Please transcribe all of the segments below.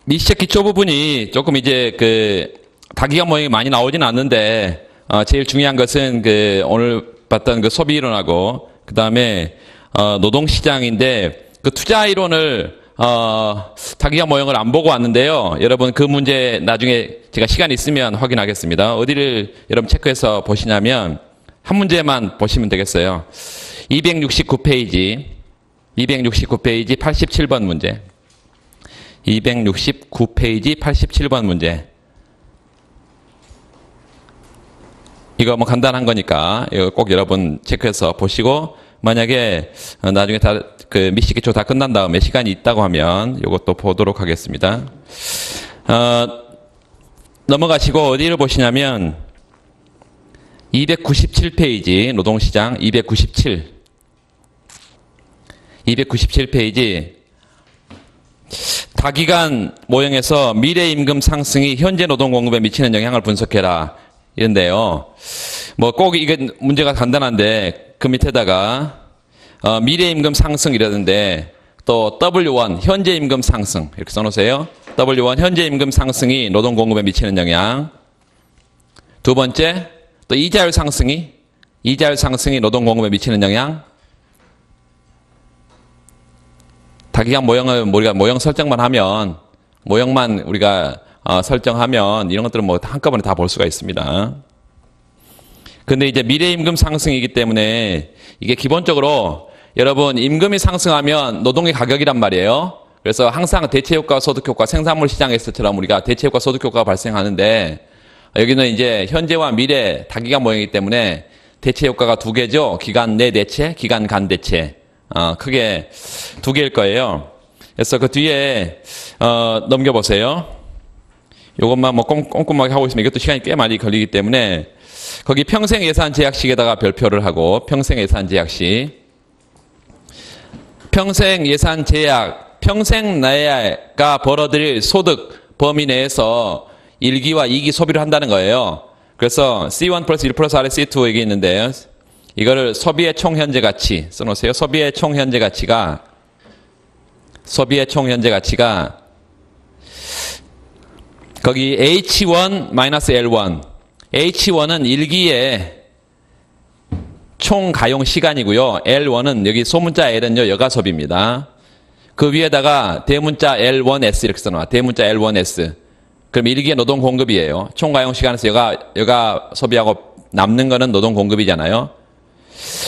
미시적 기초 부분이 조금 이제 다기가 모양이 많이 나오진 않는데, 제일 중요한 것은 오늘 봤던 소비 이론하고, 그 다음에, 노동시장인데, 투자 이론을, 다기가 모형을 안 보고 왔는데요. 여러분 그 문제 나중에 제가 시간 있으면 확인하겠습니다. 어디를 여러분 체크해서 보시냐면, 한 문제만 보시면 되겠어요. 269페이지 87번 문제. 269페이지 87번 문제. 이거 뭐 간단한 거니까 이거 꼭 여러분 체크해서 보시고, 만약에 나중에 다 미시 기초 다 끝난 다음에 시간이 있다고 하면 이것도 보도록 하겠습니다. 넘어가시고 어디를 보시냐면 297페이지 노동시장 297페이지 다기간 모형에서 미래 임금 상승이 현재 노동 공급에 미치는 영향을 분석해라 이런데요. 뭐 꼭 이게 문제가 간단한데 그 밑에다가 미래 임금 상승 이러는데 또 W1 현재 임금 상승 이렇게 써놓으세요. W1 현재 임금 상승이 노동 공급에 미치는 영향. 두 번째 또 이자율 상승이 노동 공급에 미치는 영향. 다기간 모형을 우리가 모형 설정만 하면 모형만 우리가 설정하면 이런 것들은 뭐 한꺼번에 다 볼 수가 있습니다. 근데 이제 미래 임금 상승이기 때문에 이게 기본적으로 여러분 임금이 상승하면 노동의 가격이란 말이에요. 그래서 항상 대체효과, 소득효과, 생산물 시장에서처럼 우리가 대체효과, 소득효과가 발생하는데 여기는 이제 현재와 미래 다기간 모형이기 때문에 대체효과가 두 개죠. 기간 내 대체, 기간 간 대체. 크게 두 개일 거예요. 그래서 그 뒤에 넘겨보세요. 이것만 뭐 꼼꼼하게 하고 있으면 이것도 시간이 꽤 많이 걸리기 때문에 거기 평생 예산 제약식에다가 별표를 하고 평생 예산 제약식. 평생 예산 제약, 평생 내가 벌어들일 소득 범위 내에서 1기와 2기 소비를 한다는 거예요. 그래서 C1 플러스 1 플러스 R에 C2 여기 있는데요. 이거를 소비의 총 현재 가치 써놓으세요. 소비의 총 현재 가치가 거기 H1-L1 H1은 1기의 총 가용 시간이고요. L1은 여기 소문자 L은요 여가소비입니다. 그 위에다가 대문자 L1S 이렇게 써놔. 대문자 L1S. 그럼 1기의 노동 공급이에요. 총 가용 시간에서 여가 소비하고 남는 거는 노동 공급이잖아요.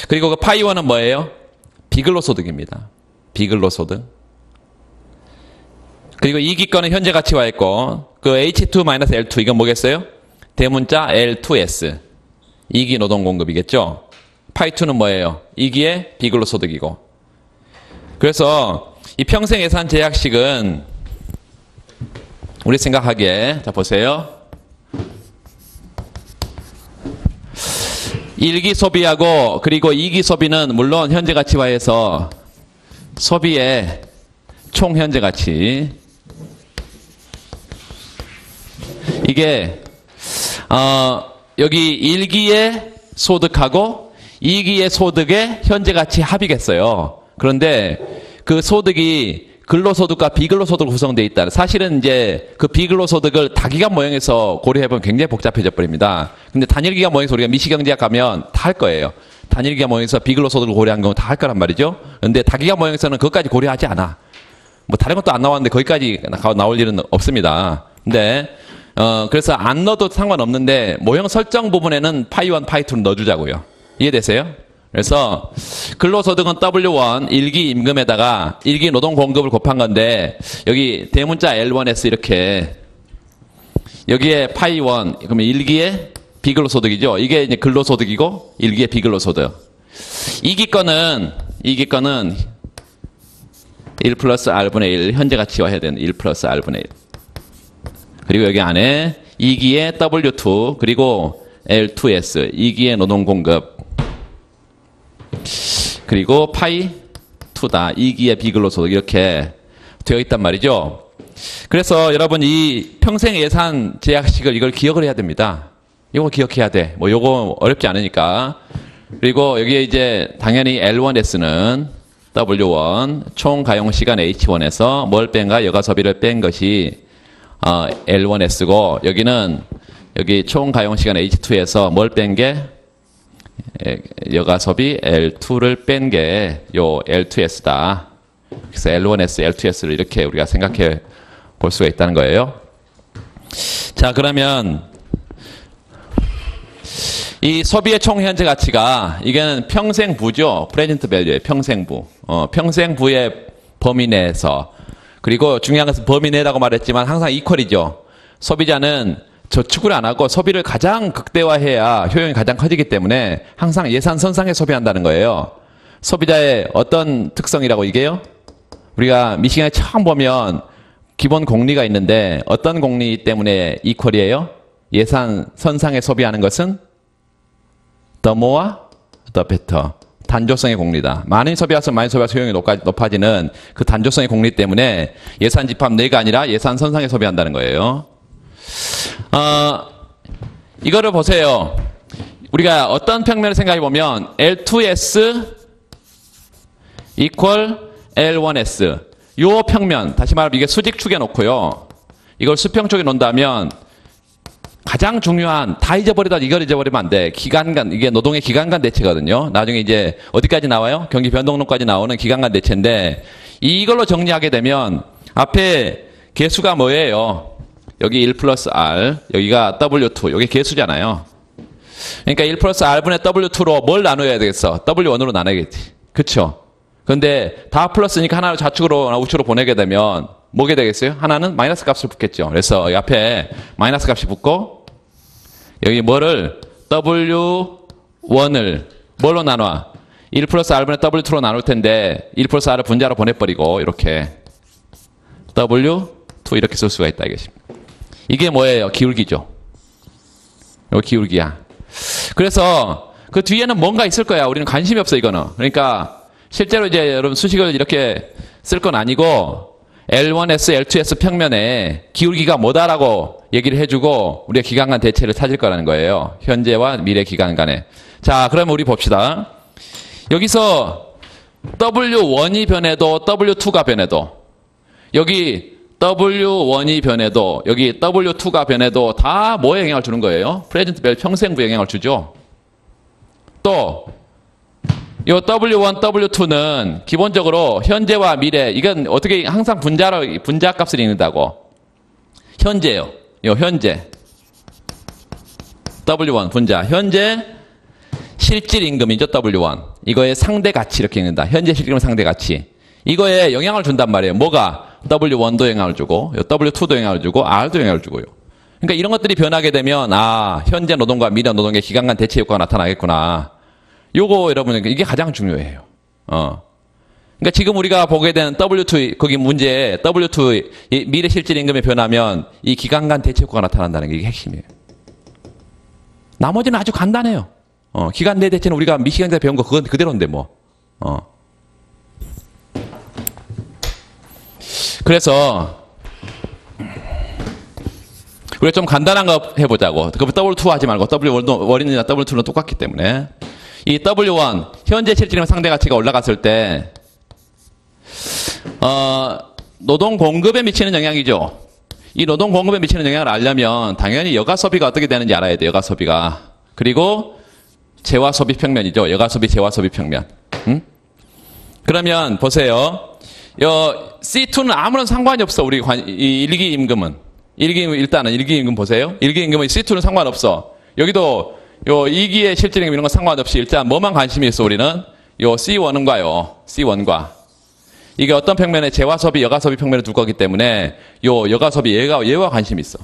그리고 그 파이1은 뭐예요? 비근로소득입니다. 비근로소득. 그리고 2기 거는 현재 가치화 했고 그 H2-L2 이건 뭐겠어요? 대문자 L2S. 2기 노동 공급이겠죠? 파이2는 뭐예요? 2기의 비근로소득이고. 그래서 이 평생 예산 제약식은 우리 생각하기에 자 보세요. 1기 소비하고 그리고 2기 소비는 물론 현재 가치화해서 소비의 총 현재 가치 이게 여기 1기의 소득하고 2기의 소득의 현재 가치 합이겠어요. 그런데 그 소득이 근로소득과 비근로소득으로 구성되어 있다. 사실은 이제 그 비근로소득을 다기간 모형에서 고려해보면 굉장히 복잡해져 버립니다. 근데 단일기간 모형에서 우리가 미시경제학 가면 다 할 거예요. 단일기간 모형에서 비근로소득을 고려한 경우 다 할 거란 말이죠. 근데 다기간 모형에서는 그것까지 고려하지 않아. 뭐 다른 것도 안 나왔는데 거기까지 나올 일은 없습니다. 근데 그래서 안 넣어도 상관없는데 모형 설정 부분에는 파이1, 파이2를 넣어주자고요. 이해되세요? 그래서 근로소득은 W1 1기 임금에다가 1기 노동 공급을 곱한 건데 여기 대문자 L1S 이렇게 여기에 파이1 그러면 1기의 비근로소득이죠. 이게 이제 근로소득이고 1기의 비근로소득. 2기 거는 1 플러스 R분의 1 현재 가치화 해야 되는 1 플러스 R분의 1. 그리고 여기 안에 2기의 W2 그리고 L2S 2기의 노동 공급 그리고 파이2다. 2기의 비근로소득 이렇게 되어 있단 말이죠. 그래서 여러분 이 평생 예산 제약식을 이걸 기억을 해야 됩니다. 이거 기억해야 돼. 뭐 요거 어렵지 않으니까. 그리고 여기에 이제 당연히 L1S는 W1 총 가용 시간 H1에서 뭘 뺀가? 여가 소비를 뺀 것이 L1S고 여기는 여기 총 가용 시간 H2에서 뭘 뺀 게 여가 소비 L2를 뺀 게 요 L2S다. 그래서 L1S, L2S를 이렇게 우리가 생각해 볼 수가 있다는 거예요. 자, 그러면 이 소비의 총 현재 가치가 이게는 평생부죠. 프레젠트 밸류의 평생부. 평생부의 범위 내에서 그리고 중요한 것은 범위 내라고 말했지만 항상 이퀄이죠. 소비자는 저축을 안 하고 소비를 가장 극대화해야 효용이 가장 커지기 때문에 항상 예산 선상에 소비한다는 거예요. 소비자의 어떤 특성이라고 이게요? 우리가 미시간에 처음 보면 기본 공리가 있는데 어떤 공리 때문에 이퀄이에요? 예산 선상에 소비하는 것은 the more, the better. 단조성의 공리다. 많이 소비할수록 많이 소비할수록 효용이 높아지는 그 단조성의 공리 때문에 예산 집합 내가 아니라 예산 선상에 소비한다는 거예요. 이거를 보세요. 우리가 어떤 평면을 생각해 보면 L2S equal L1S. 요 평면, 다시 말하면 이게 수직축에 놓고요. 이걸 수평축에 놓는다면 가장 중요한, 다 잊어버리다 이걸 잊어버리면 안 돼. 기간간, 이게 노동의 기간간 대체거든요. 나중에 이제 어디까지 나와요? 경기 변동론까지 나오는 기간간 대체인데 이걸로 정리하게 되면 앞에 개수가 뭐예요? 여기 1 플러스 R, 여기가 W2, 여기 개수잖아요. 그러니까 1 플러스 R분의 W2로 뭘 나눠야 되겠어? W1으로 나눠야겠지. 그쵸? 근데 다 플러스니까 하나를 좌측으로 우측으로 보내게 되면 뭐게 되겠어요? 하나는 마이너스 값을 붙겠죠. 그래서 이 앞에 마이너스 값이 붙고 여기 뭐를 W1을 뭘로 나눠? 1 플러스 R분의 W2로 나눌 텐데 1 플러스 R을 분자로 보내버리고 이렇게 W2 이렇게 쓸 수가 있다 이것입니다. 이게 뭐예요? 기울기죠. 이거 기울기야. 그래서 그 뒤에는 뭔가 있을 거야. 우리는 관심이 없어 이거는. 그러니까 실제로 이제 여러분 수식을 이렇게 쓸 건 아니고 L1S, L2S 평면에 기울기가 뭐다라고 얘기를 해주고 우리가 기간간 대체를 찾을 거라는 거예요. 현재와 미래 기간 간에. 자, 그러면 우리 봅시다. 여기서 W1이 변해도 W2가 변해도 여기 W1이 변해도 여기 W2가 변해도 다 뭐에 영향을 주는 거예요? 프레젠트 밸류 평생부 영향을 주죠. 또 이 W1, W2는 기본적으로 현재와 미래, 이건 어떻게 항상 분자 값을 읽는다고. 현재요. 요 현재. W1 분자. 현재 실질 임금이죠, W1. 이거의 상대 가치 이렇게 읽는다. 현재 실질 임금 상대 가치. 이거에 영향을 준단 말이에요. 뭐가? W1도 영향을 주고, W2도 영향을 주고, R도 영향을 주고요. 그러니까 이런 것들이 변하게 되면, 현재 노동과 미래 노동의 기간간 대체 효과가 나타나겠구나. 요거 여러분 이게 가장 중요해요. 그러니까 지금 우리가 보게 되는 W2 거기 문제에 W2 미래 실질 임금이 변하면 이 기간간 대체 효과가 나타난다는 게 이게 핵심이에요. 나머지는 아주 간단해요. 기간 내 대체는 우리가 미시간에서 배운 거 그건 그대로인데 뭐. 그래서 우리가 좀 간단한 거 해보자고. 그 W2 하지 말고 W1이나 W2는 똑같기 때문에. 이 W1 현재 실질 임금 상대 가치가 올라갔을 때 노동 공급에 미치는 영향이죠. 이 노동 공급에 미치는 영향을 알려면 당연히 여가 소비가 어떻게 되는지 알아야 돼요. 여가 소비가. 그리고 재화 소비 평면이죠. 여가 소비, 재화 소비 평면. 그러면 보세요. C2는 아무런 상관이 없어. 우리 이 일기 임금은. 일단은 일기 임금 보세요. 일기 임금은 C2는 상관없어. 여기도 요 2기의 실질 임금 이런 건 상관없이 일단 뭐만 관심이 있어 우리는? 요 C1과요. C1과. 이게 어떤 평면에 재화 소비, 여가 소비 평면을 둘 거기 때문에 요 여가 소비 얘와 관심이 있어.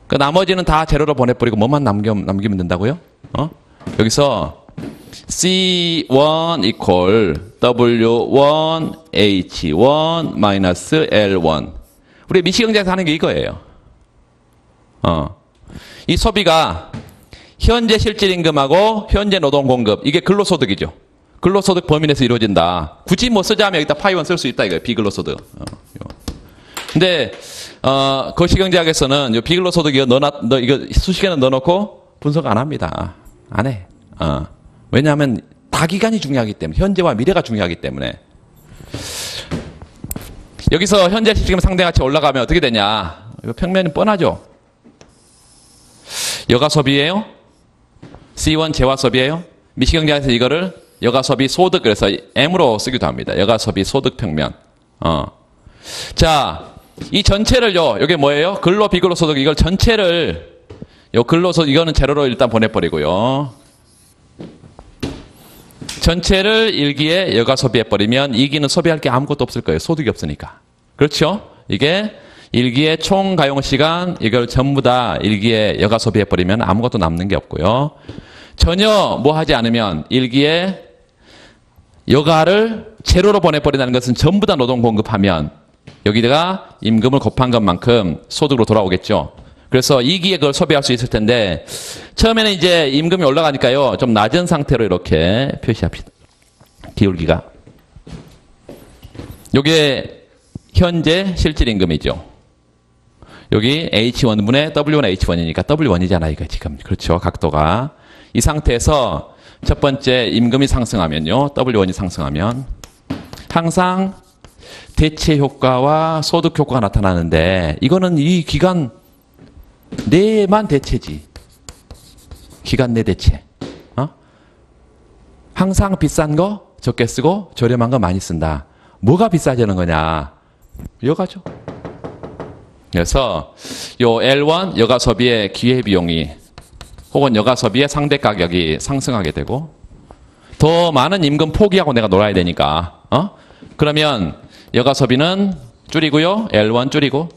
그 나머지는 다 제로로 보내버리고 뭐만 남기면 된다고요? 여기서 C1 equal W1 H1 마이너스 L1. 우리 미시경제에서 하는 게 이거예요. 이 소비가 현재 실질 임금하고 현재 노동 공급, 이게 근로소득이죠. 근로소득 범위 내에서 이루어진다. 굳이 뭐 쓰자면 여기다 파이원 쓸 수 있다 이거예요. 비근로소득. 근데 거시경제학에서는 요 비근로소득 이거 이거 수식에는 넣어놓고 분석 안 합니다. 안 해. 왜냐하면 다 기간이 중요하기 때문에, 현재와 미래가 중요하기 때문에. 여기서 현재 시점 상대가치 올라가면 어떻게 되냐? 이거 평면이 뻔하죠? 여가소비예요? C1 재화소비예요? 미시경제학에서 이거를 여가소비 소득, 그래서 M으로 쓰기도 합니다. 여가소비 소득 평면. 자, 이 전체를요, 이게 뭐예요? 근로, 비근로 소득, 이걸 전체를, 요 근로소득, 이거는 제로로 일단 보내버리고요. 전체를 1기에 여가 소비해버리면 2기는 소비할 게 아무것도 없을 거예요. 소득이 없으니까. 그렇죠? 이게 1기의 총 가용시간, 이걸 전부 다 1기에 여가 소비해버리면 아무것도 남는 게 없고요. 전혀 뭐 하지 않으면 1기에 여가를 제로로 보내버린다는 것은 전부 다 노동 공급하면 여기다가 임금을 곱한 것만큼 소득으로 돌아오겠죠. 그래서 2기에 그걸 소비할 수 있을 텐데 처음에는 이제 임금이 올라가니까요. 좀 낮은 상태로 이렇게 표시합시다. 기울기가. 요게 현재 실질 임금이죠. 여기 H1분의 W1 H1이니까 W1이잖아 이거 지금. 그렇죠. 각도가. 이 상태에서 첫 번째 임금이 상승하면요. W1이 상승하면 항상 대체 효과와 소득 효과가 나타나는데 이거는 이 기간 내만 대체지. 기간 내 대체. 항상 비싼 거 적게 쓰고 저렴한 거 많이 쓴다. 뭐가 비싸지는 거냐? 여가죠. 그래서 요 L1 여가 소비의 기회 비용이 혹은 여가 소비의 상대 가격이 상승하게 되고 더 많은 임금 포기하고 내가 놀아야 되니까 그러면 여가 소비는 줄이고요. L1 줄이고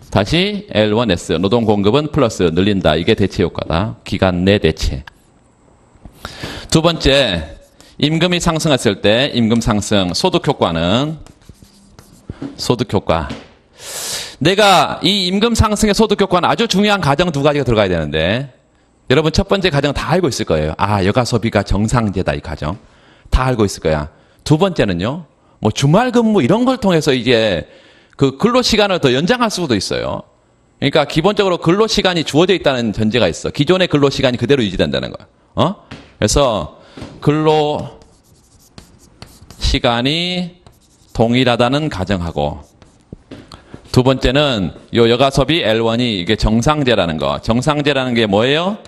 다시 L1S 노동 공급은 플러스 늘린다. 이게 대체 효과다. 기간 내 대체. 두 번째 임금이 상승했을 때 임금 상승 소득 효과는 소득 효과. 내가 이 임금 상승의 소득 효과는 아주 중요한 가정 두 가지가 들어가야 되는데 여러분 첫 번째 가정 다 알고 있을 거예요. 아 여가 소비가 정상제다 이 가정. 다 알고 있을 거야. 두 번째는요. 뭐 주말 근무 이런 걸 통해서 이제 그 근로 시간을 더 연장할 수도 있어요. 그러니까 기본적으로 근로 시간이 주어져 있다는 전제가 있어. 기존의 근로 시간이 그대로 유지된다는 거야. 그래서 근로 시간이 동일하다는 가정하고 두 번째는 요 여가 소비 L1이 이게 정상제라는 거. 정상제라는 게 뭐예요?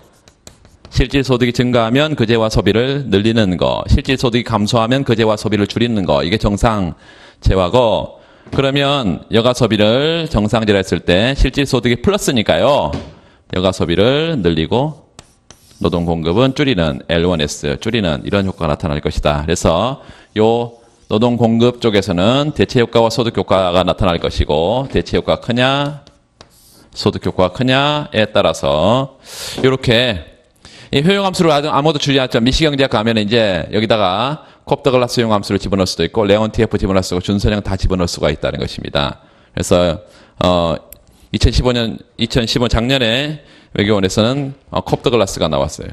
실질 소득이 증가하면 그제와 소비를 늘리는 거. 실질 소득이 감소하면 그제와 소비를 줄이는 거. 이게 정상제화고 그러면 여가 소비를 정상제로 했을 때 실질 소득이 플러스니까요. 여가 소비를 늘리고 노동 공급은 줄이는 L1S 줄이는 이런 효과가 나타날 것이다. 그래서 요 노동 공급 쪽에서는 대체 효과와 소득 효과가 나타날 것이고 대체 효과가 크냐 소득 효과가 크냐에 따라서 이렇게 이 효용함수를 아무도 주지 않죠. 미시경제학 가면 이제 여기다가 콥더글라스 효용함수를 집어넣을 수도 있고 레온티에프 집어넣을 수도 있고 준선형 다 집어넣을 수가 있다는 것입니다. 그래서 2015 작년에 외교원에서는 콥더글라스가 나왔어요.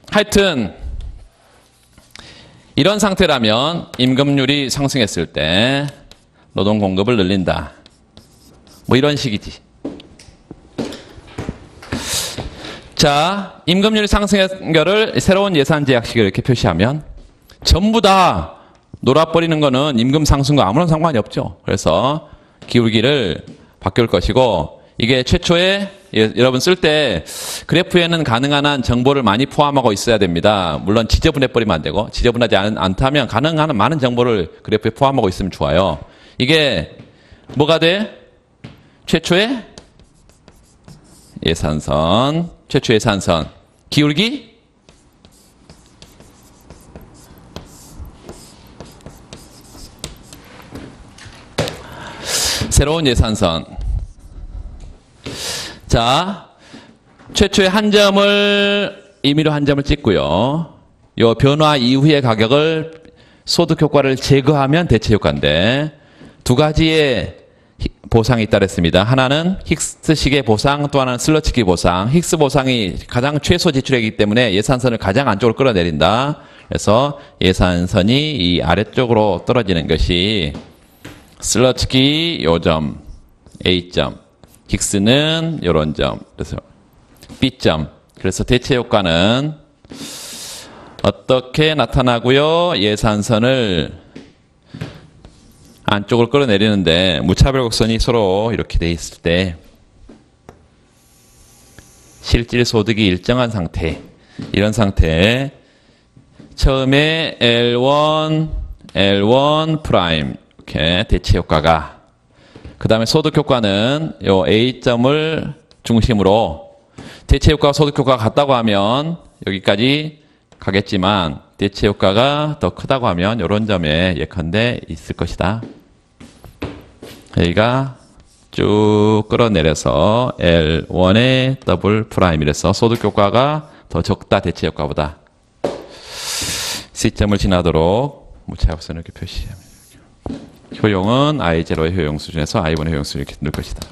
하여튼 이런 상태라면 임금률이 상승했을 때 노동 공급을 늘린다. 뭐 이런 식이지. 자, 임금률이 상승한 거를 새로운 예산제 약식을 이렇게 표시하면 전부 다 놀아버리는 거는 임금 상승과 아무런 상관이 없죠. 그래서 기울기를 바꿀 것이고 이게 최초에 여러분 쓸 때 그래프에는 가능한 한 정보를 많이 포함하고 있어야 됩니다. 물론 지저분해버리면 안 되고 지저분하지 않다면 가능한 많은 정보를 그래프에 포함하고 있으면 좋아요. 이게 뭐가 돼? 최초의 예산선, 최초 예산선, 기울기 새로운 예산선. 자, 최초의 한 점을 임의로 한 점을 찍고요. 요 변화 이후의 가격을 소득 효과를 제거하면 대체 효과인데 두 가지의 보상이 있다랬습니다. 하나는 힉스식의 보상, 또 하나는 슬러치기 보상. 힉스 보상이 가장 최소 지출이기 때문에 예산선을 가장 안쪽으로 끌어내린다. 그래서 예산선이 이 아래쪽으로 떨어지는 것이 슬러치기 요점, A점. 힉스는 요런 점, 그래서 B점. 그래서 대체 효과는 어떻게 나타나고요? 예산선을 안쪽으로 끌어내리는데 무차별 곡선이 서로 이렇게 돼 있을 때 실질 소득이 일정한 상태, 이런 상태에 처음에 L1 프라임 이렇게 대체 효과가, 그 다음에 소득 효과는 요 A점을 중심으로 대체 효과와 소득 효과가 같다고 하면 여기까지 가겠지만 대체 효과가 더 크다고 하면 이런 점에 예컨대 있을 것이다. 여기가 쭉 끌어내려서 L1의 더블 프라임이라서 소득 효과가 더 적다, 대체 효과보다. C점을 지나도록 무차별선을 이렇게 표시합니다. 효용은 I0의 효용 수준에서 I1의 효용 수준을 이렇게 넣을 것이다.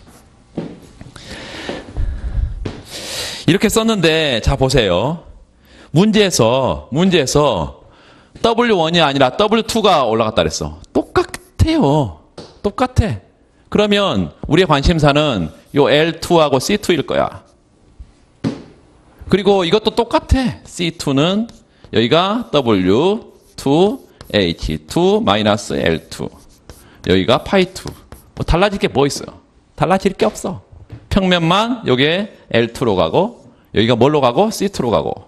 이렇게 썼는데, 자, 보세요. 문제에서 W1이 아니라 W2가 올라갔다 그랬어. 똑같아요. 똑같아. 그러면 우리의 관심사는 요 L2하고 C2일 거야. 그리고 이것도 똑같아. C2는 여기가 W2, H2, 마이너스 L2. 여기가 파이2. 뭐 달라질 게 뭐 있어요? 달라질 게 없어. 평면만 여기에 L2로 가고, 여기가 뭘로 가고? C2로 가고.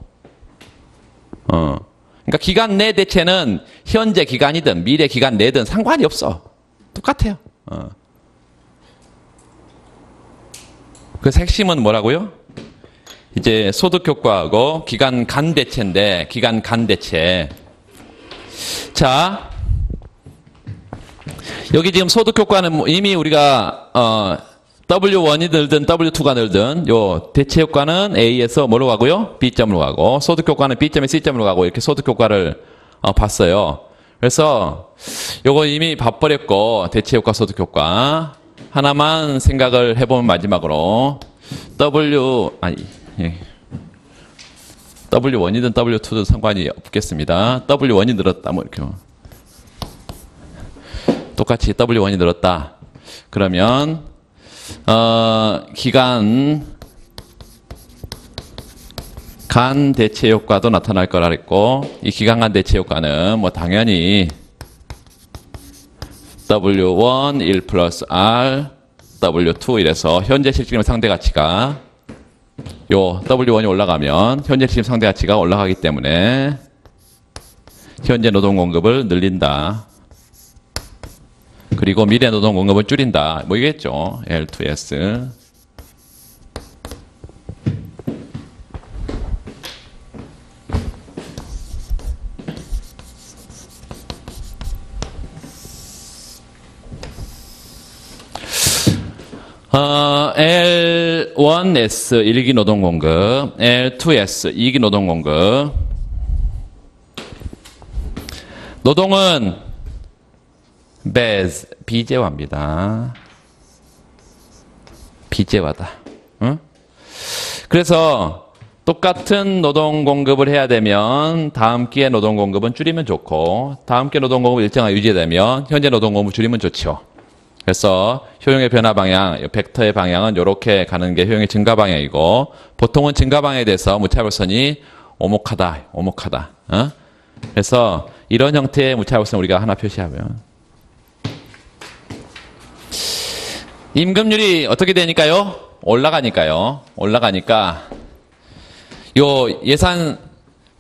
그러니까 기간 내 대체는 현재 기간이든 미래 기간 내든 상관이 없어. 똑같아요. 그래서 핵심은 뭐라고요? 이제 소득 효과하고 기간 간 대체인데, 기간 간 대체. 자, 여기 지금 소득 효과는 이미 우리가 W1이 늘든 W2가 늘든 요 대체 효과는 A에서 뭐로 가고요? B점으로 가고, 소득 효과는 B점에 C점으로 가고, 이렇게 소득 효과를 봤어요. 그래서 요거 이미 봐버렸고, 대체 효과, 소득 효과 하나만 생각을 해보면 마지막으로 W1이든 W2든 상관이 없겠습니다. W1이 늘었다, 뭐 이렇게 똑같이 W1이 늘었다. 그러면 기간 간 대체 효과도 나타날 거라 그랬고, 이 기간 간 대체 효과는 뭐 당연히 W1 1 플러스 R W2 이래서 현재 실질금 상대 가치가 요 W1이 올라가면 현재 실질금 상대 가치가 올라가기 때문에 현재 노동 공급을 늘린다. 그리고 미래 노동 공급을 줄인다. 뭐 이겠죠. L2S. L1S 1기 노동 공급, L2S 2기 노동 공급. 노동은 비재화입니다. 비재화다. 응? 그래서 똑같은 노동 공급을 해야 되면 다음 기회 노동 공급은 줄이면 좋고, 다음 기회 노동 공급 일정하게 유지되면 현재 노동 공급을 줄이면 좋죠. 그래서 효용의 변화 방향, 벡터의 방향은 이렇게 가는 게 효용의 증가 방향이고, 보통은 증가 방향에 대해서 무차별선이 오목하다. 어? 그래서 이런 형태의 무차별선 우리가 하나 표시하면, 임금률이 어떻게 되니까요? 올라가니까 요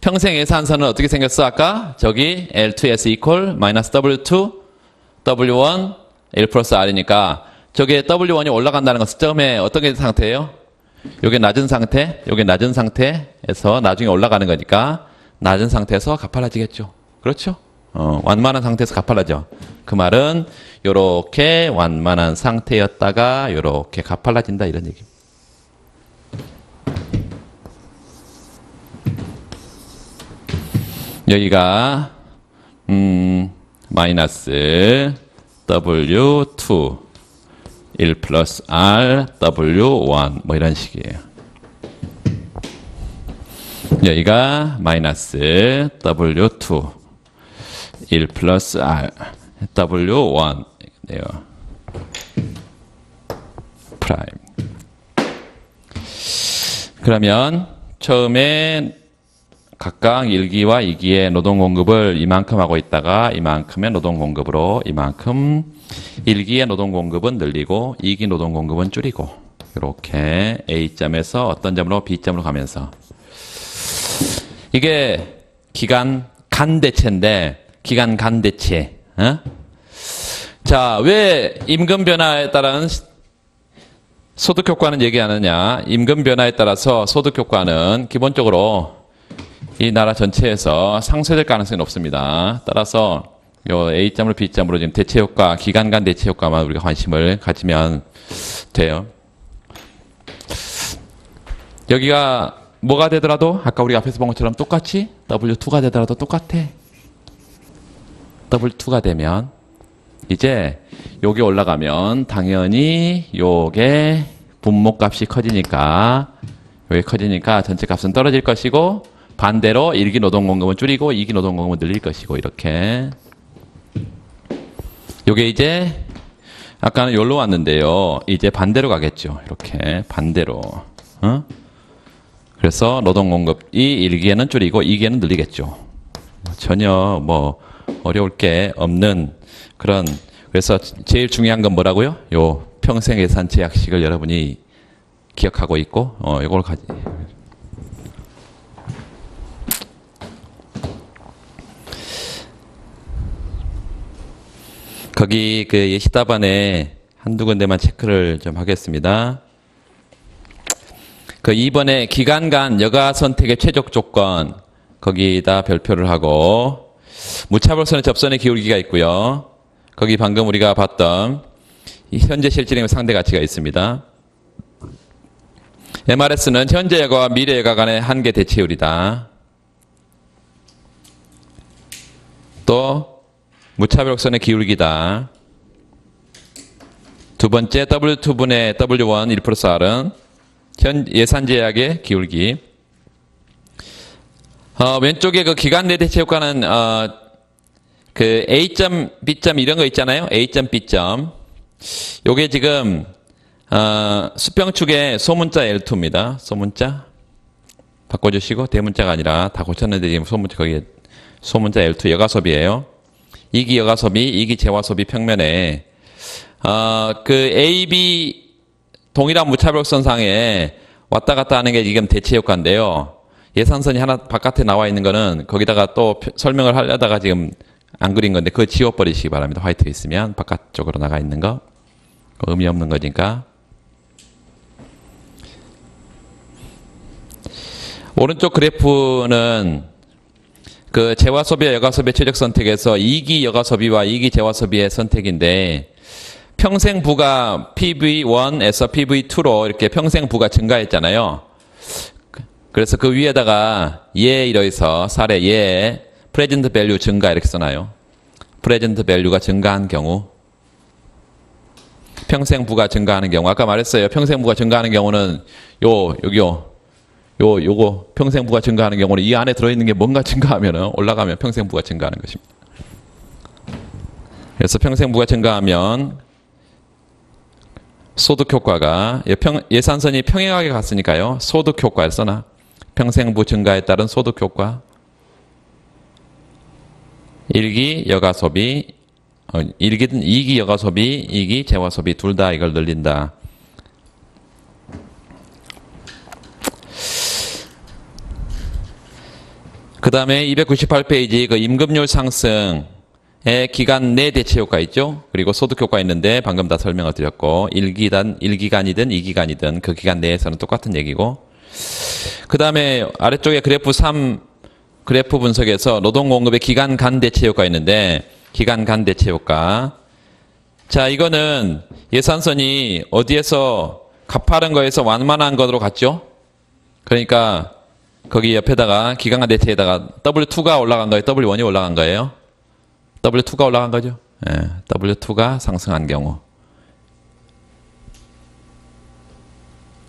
평생 예산선은 어떻게 생겼어? 아까 저기 L2S equal 마이너스 W2 W1 1 플러스 R이니까 저게 W1이 올라간다는 것은 처음에 어떤 게 상태예요? 요게 낮은 상태에서 나중에 올라가는 거니까 낮은 상태에서 가팔라지겠죠. 그렇죠? 완만한 상태에서 가팔라져. 그 말은 요렇게 완만한 상태였다가 요렇게 가팔라진다, 이런 얘기입니다. 여기가 마이너스 W2 1 플러스 R W1 뭐 이런 식이에요. 여기가 마이너스 W2 1 플러스 R W1 네요. 프라임. 그러면 처음에 각각 1기와 2기의 노동 공급을 이만큼 하고 있다가 이만큼의 노동 공급으로 이만큼 1기의 노동 공급은 늘리고 2기 노동 공급은 줄이고 이렇게 A점에서 어떤 점으로 B점으로 가면서 이게 기간 간 대체인데 기간 간 대체. 자, 왜 임금 변화에 따른 소득 효과는 얘기하느냐? 임금 변화에 따라서 소득 효과는 기본적으로 이 나라 전체에서 상쇄될 가능성이 높습니다. 따라서 요 A점으로 B점으로 지금 대체 효과, 기간 간 대체 효과만 우리가 관심을 가지면 돼요. 여기가 뭐가 되더라도 아까 우리가 앞에서 본 것처럼 똑같이 W2가 되더라도 똑같아. W2가 되면 이제 요게 올라가면 당연히 요게 분모값이 커지니까 요게 커지니까 전체 값은 떨어질 것이고 반대로 1기 노동 공급은 줄이고 2기 노동 공급은 늘릴 것이고 이렇게 요게 이제 아까는 여기로 왔는데요. 이제 반대로 가겠죠. 이렇게 반대로. 그래서 노동 공급이 1기에는 줄이고 2기에는 늘리겠죠. 전혀 뭐 어려울 게 없는 그런 그래서 제일 중요한 건 뭐라고요? 요 평생 예산 제약식을 여러분이 기억하고 있고 이걸 가지 거기 그 예시답안에 한두 군데만 체크를 좀 하겠습니다. 그 2번에 기간 간 여가 선택의 최적 조건 거기다 별표를 하고 무차별선의 접선의 기울기가 있고요. 거기 방금 우리가 봤던 현재 실질임금 상대 가치가 있습니다. MRS는 현재 여가와 미래 여가 간의 한계 대체율이다. 또 무차별선의 기울기다. 두 번째 W2분의 W1 1 플러스 R은 현 예산 제약의 기울기. 왼쪽에 그 기간 내 대체 효과는 그 A점, B점 이런 거 있잖아요. A점, B점. 요게 지금 수평축의 소문자 L2입니다. 소문자 바꿔주시고 대문자가 아니라 다 고쳤는데 지금 소문자 거기에 소문자 L2 여가소비예요. 2기 여가소비, 2기 재화소비 평면에 그 A, B 동일한 무차별선상에 왔다 갔다 하는 게 지금 대체 효과인데요. 예산선이 하나 바깥에 나와 있는 거는 거기다가 또 설명을 하려다가 지금 안 그린 건데 그거 지워버리시기 바랍니다. 화이트 있으면 바깥쪽으로 나가 있는 거 의미 없는 거니까. 오른쪽 그래프는 그 재화소비와 여가소비의 최적 선택에서 2기 여가소비와 2기 재화소비의 선택인데 평생 부가 PV1에서 PV2로 이렇게 평생 부가 증가했잖아요. 그래서 그 위에다가 예 이러해서 사례 예 프레젠트 밸류 증가 이렇게 써놔요. 프레젠트 밸류가 증가한 경우 평생 부가 증가하는 경우 아까 말했어요. 평생 부가 증가하는 경우는 요거 평생 부가 증가하는 경우는 이 안에 들어있는 게 뭔가 증가하면 올라가면 평생 부가 증가하는 것입니다. 그래서 평생 부가 증가하면 소득 효과가 예산선이 평행하게 갔으니까요. 소득 효과를 써놔. 평생부 증가에 따른 소득 효과. 1기 여가소비, 1기든 2기 여가소비, 2기 재화소비 둘 다 이걸 늘린다. 그 다음에 298페이지 그 임금률 상승의 기간 내 대체 효과 있죠? 그리고 소득 효과 있는데 방금 다 설명을 드렸고 1기간이든 2기간이든 그 기간 내에서는 똑같은 얘기고 그 다음에 아래쪽에 그래프 3 그래프 분석에서 노동 공급의 기간 간 대체 효과 있는데 기간 간 대체 효과 자 이거는 예산선이 어디에서 가파른 거에서 완만한 것으로 갔죠? 그러니까 거기 옆에다가 기간 간 대체에다가 W2가 올라간 거예요? W1이 올라간 거예요? W2가 올라간 거죠? 예, W2가 상승한 경우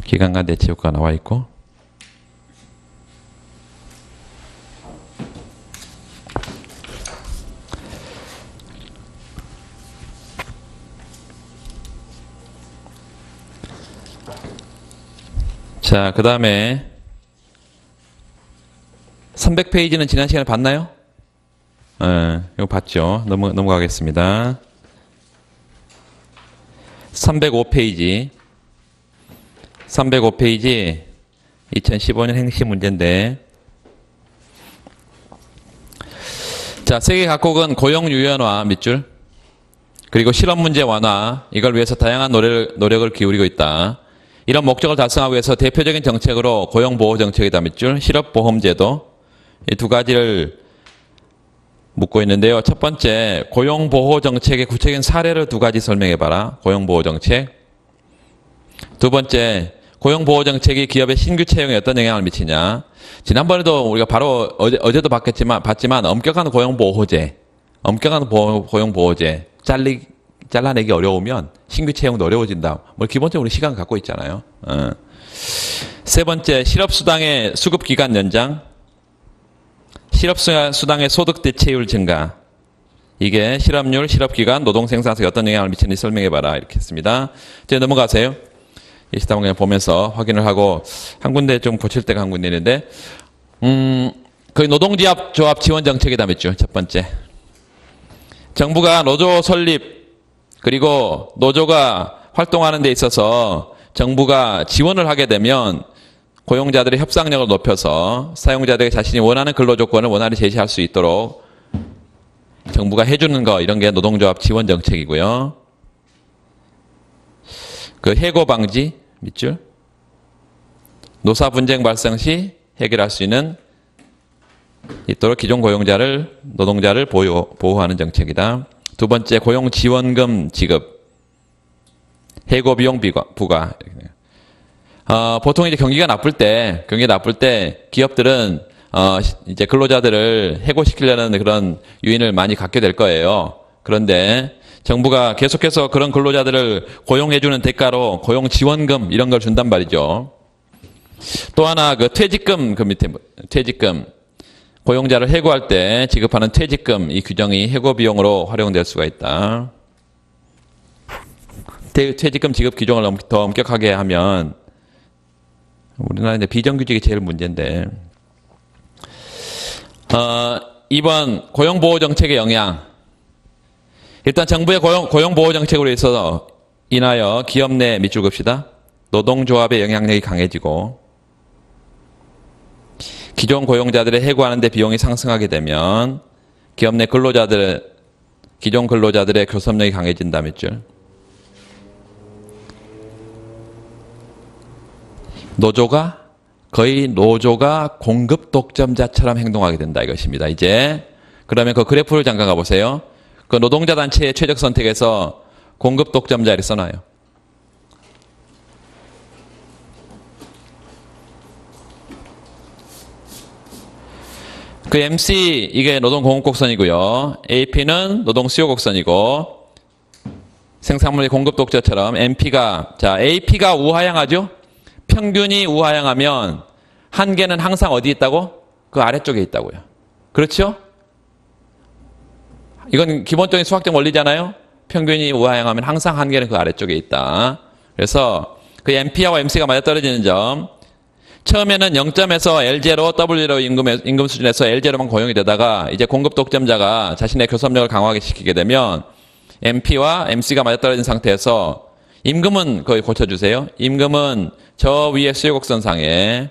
기간 간 대체 효과가 나와 있고 자, 그 다음에 300페이지는 지난 시간에 봤나요? 이거 봤죠. 넘어가겠습니다. 305페이지. 305페이지 2015년 행시 문제인데, 자, 세계 각국은 고용 유연화 밑줄, 그리고 실업 문제 완화, 이걸 위해서 다양한 노력을 기울이고 있다. 이런 목적을 달성하기 위해서 대표적인 정책으로 고용보호 정책이다 밑줄, 실업보험제도, 이 두 가지를 묻고 있는데요. 첫 번째, 고용보호 정책의 구체적인 사례를 두 가지 설명해봐라. 고용보호 정책. 두 번째, 고용보호 정책이 기업의 신규 채용에 어떤 영향을 미치냐. 지난번에도 우리가 바로 어제도 봤지만 엄격한 고용보호제, 고용보호제, 잘라내기 어려우면 신규 채용도 어려워진다. 뭐 기본적으로 우리 시간 갖고 있잖아요. 세 번째, 실업수당의 수급기간 연장, 실업수당의 소득 대체율 증가. 이게 실업률, 실업기간, 노동생산성에 어떤 영향을 미치는지 설명해봐라. 이렇게 했습니다. 이제 넘어가세요. 이 시담은 그냥 보면서 확인을 하고, 한 군데 좀 고칠 때가 한 군데 있는데, 거의 노동조합 지원 정책이다 맺죠. 첫 번째. 정부가 노조 설립, 그리고 노조가 활동하는 데 있어서 정부가 지원을 하게 되면 고용자들의 협상력을 높여서 사용자들이 자신이 원하는 근로조건을 원활히 제시할 수 있도록 정부가 해주는 거, 이런 게 노동조합 지원 정책이고요. 그 해고 방지 밑줄, 노사 분쟁 발생 시 해결할 수 있도록 기존 노동자를 보호하는 정책이다. 두 번째, 고용 지원금 지급, 해고 비용 부과. 보통 이제 경기가 나쁠 때 기업들은 이제 근로자들을 해고시키려는 그런 유인을 많이 갖게 될 거예요. 그런데 정부가 계속해서 그런 근로자들을 고용해주는 대가로 고용 지원금 이런 걸 준단 말이죠. 또 하나, 그 퇴직금, 그 밑에 퇴직금, 고용자를 해고할 때 지급하는 퇴직금, 이 규정이 해고 비용으로 활용될 수가 있다. 퇴직금 지급 규정을 더 엄격하게 하면, 우리나라는 비정규직이 제일 문제인데, 2번 고용보호정책의 영향. 일단 정부의 고용보호정책으로 인하여 기업 내 밑줄 긋시다. 노동조합의 영향력이 강해지고, 기존 고용자들의 해고하는 데 비용이 상승하게 되면 기업 내 기존 근로자들의 교섭력이 강해진다 밑줄. 노조가 공급 독점자처럼 행동하게 된다 이것입니다. 이제 그러면 그 그래프를 잠깐 가보세요. 그 노동자 단체의 최적 선택에서 공급 독점자를 써놔요. 그 MC, 이게 노동 공급 곡선이고요. AP는 노동 수요 곡선이고, 생산물의 공급 독점처럼 AP가 우하향하죠? 평균이 우하향하면 한계는 항상 어디 있다고? 그 아래쪽에 있다고요. 그렇죠? 이건 기본적인 수학적 원리잖아요. 평균이 우하향하면 항상 한계는 그 아래쪽에 있다. 그래서 그 MP하고 MC가 맞아떨어지는 점, 처음에는 0점에서 L0, W0 임금 수준에서 L0만 고용이 되다가 이제 공급 독점자가 자신의 교섭력을 강화하게 시키게 되면 MP와 MC가 맞아떨어진 상태에서 임금은 거의 고쳐주세요. 임금은 저 위에 수요곡선상에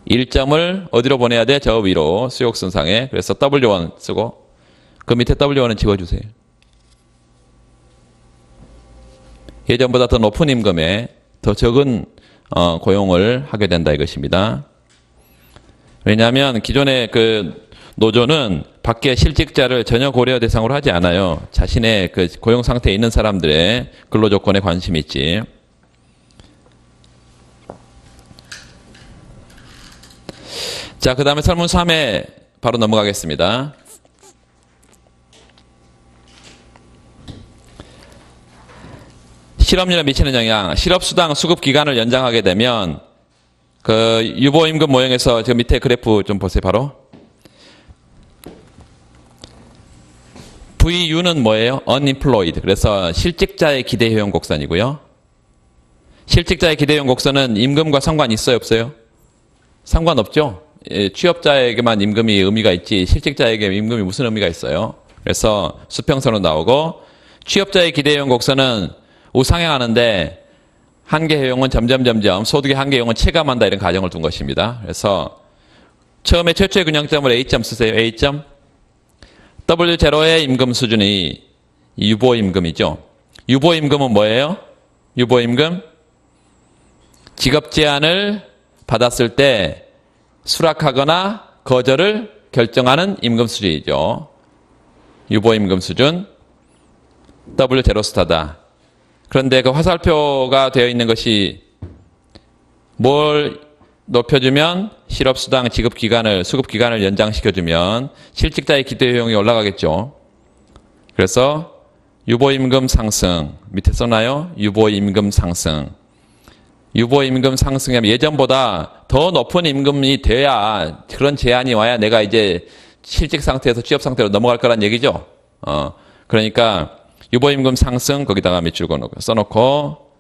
1점을 어디로 보내야 돼? 저 위로 수요곡선상에. 그래서 W1 쓰고 그 밑에 W1은 지워주세요. 예전보다 더 높은 임금에 더 적은 고용을 하게 된다 이것입니다. 왜냐하면 기존의 그 노조는 밖에 실직자를 전혀 고려 대상으로 하지 않아요. 자신의 그 고용 상태에 있는 사람들의 근로조건에 관심이 있지. 자, 그 다음에 설문 3에 바로 넘어가겠습니다. 실업률에 미치는 영향, 실업수당 수급 기간을 연장하게 되면 그 유보임금 모형에서 저 밑에 그래프 좀 보세요. 바로 VU는 뭐예요? unemployed. 그래서 실직자의 기대효용 곡선이고요. 실직자의 기대효용 곡선은 임금과 상관 있어요? 없어요? 상관없죠? 취업자에게만 임금이 의미가 있지 실직자에게 임금이 무슨 의미가 있어요? 그래서 수평선으로 나오고 취업자의 기대해용 곡선은 우상향하는데 한계해용은 점점 소득의 한계해용은 체감한다 이런 가정을 둔 것입니다. 그래서 처음에 최초의 균형점을 A점 쓰세요. A점. W0의 임금 수준이 유보임금이죠. 유보임금은 뭐예요? 유보임금? 직업 제한을 받았을 때 수락하거나 거절을 결정하는 임금 수준이죠. 유보임금 수준 W0 스타다. 그런데 그 화살표가 되어 있는 것이 뭘 높여주면 실업수당 지급기간을 수급기간을 연장시켜주면 실직자의 기대효용이 올라가겠죠. 그래서 유보임금 상승 밑에 써놔요. 유보임금 상승. 유보임금 상승하면 예전보다 더 높은 임금이 돼야 그런 제한이 와야 내가 이제 실직 상태에서 취업 상태로 넘어갈 거란 얘기죠. 그러니까 유보임금 상승 거기다가 밑줄 써놓고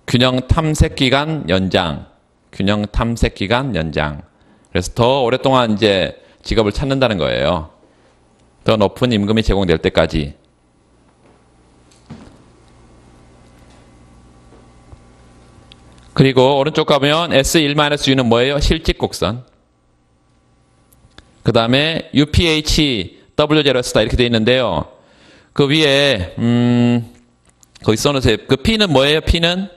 균형 탐색 기간 연장. 균형 탐색 기간 연장. 그래서 더 오랫동안 이제 직업을 찾는다는 거예요. 더 높은 임금이 제공될 때까지. 그리고 오른쪽 가보면 S1-U는 뭐예요? 실직 곡선. 그 다음에 UPH W0 이렇게 되어 있는데요. 그 위에 거기 써놓으세요. 그 P는 뭐예요? P는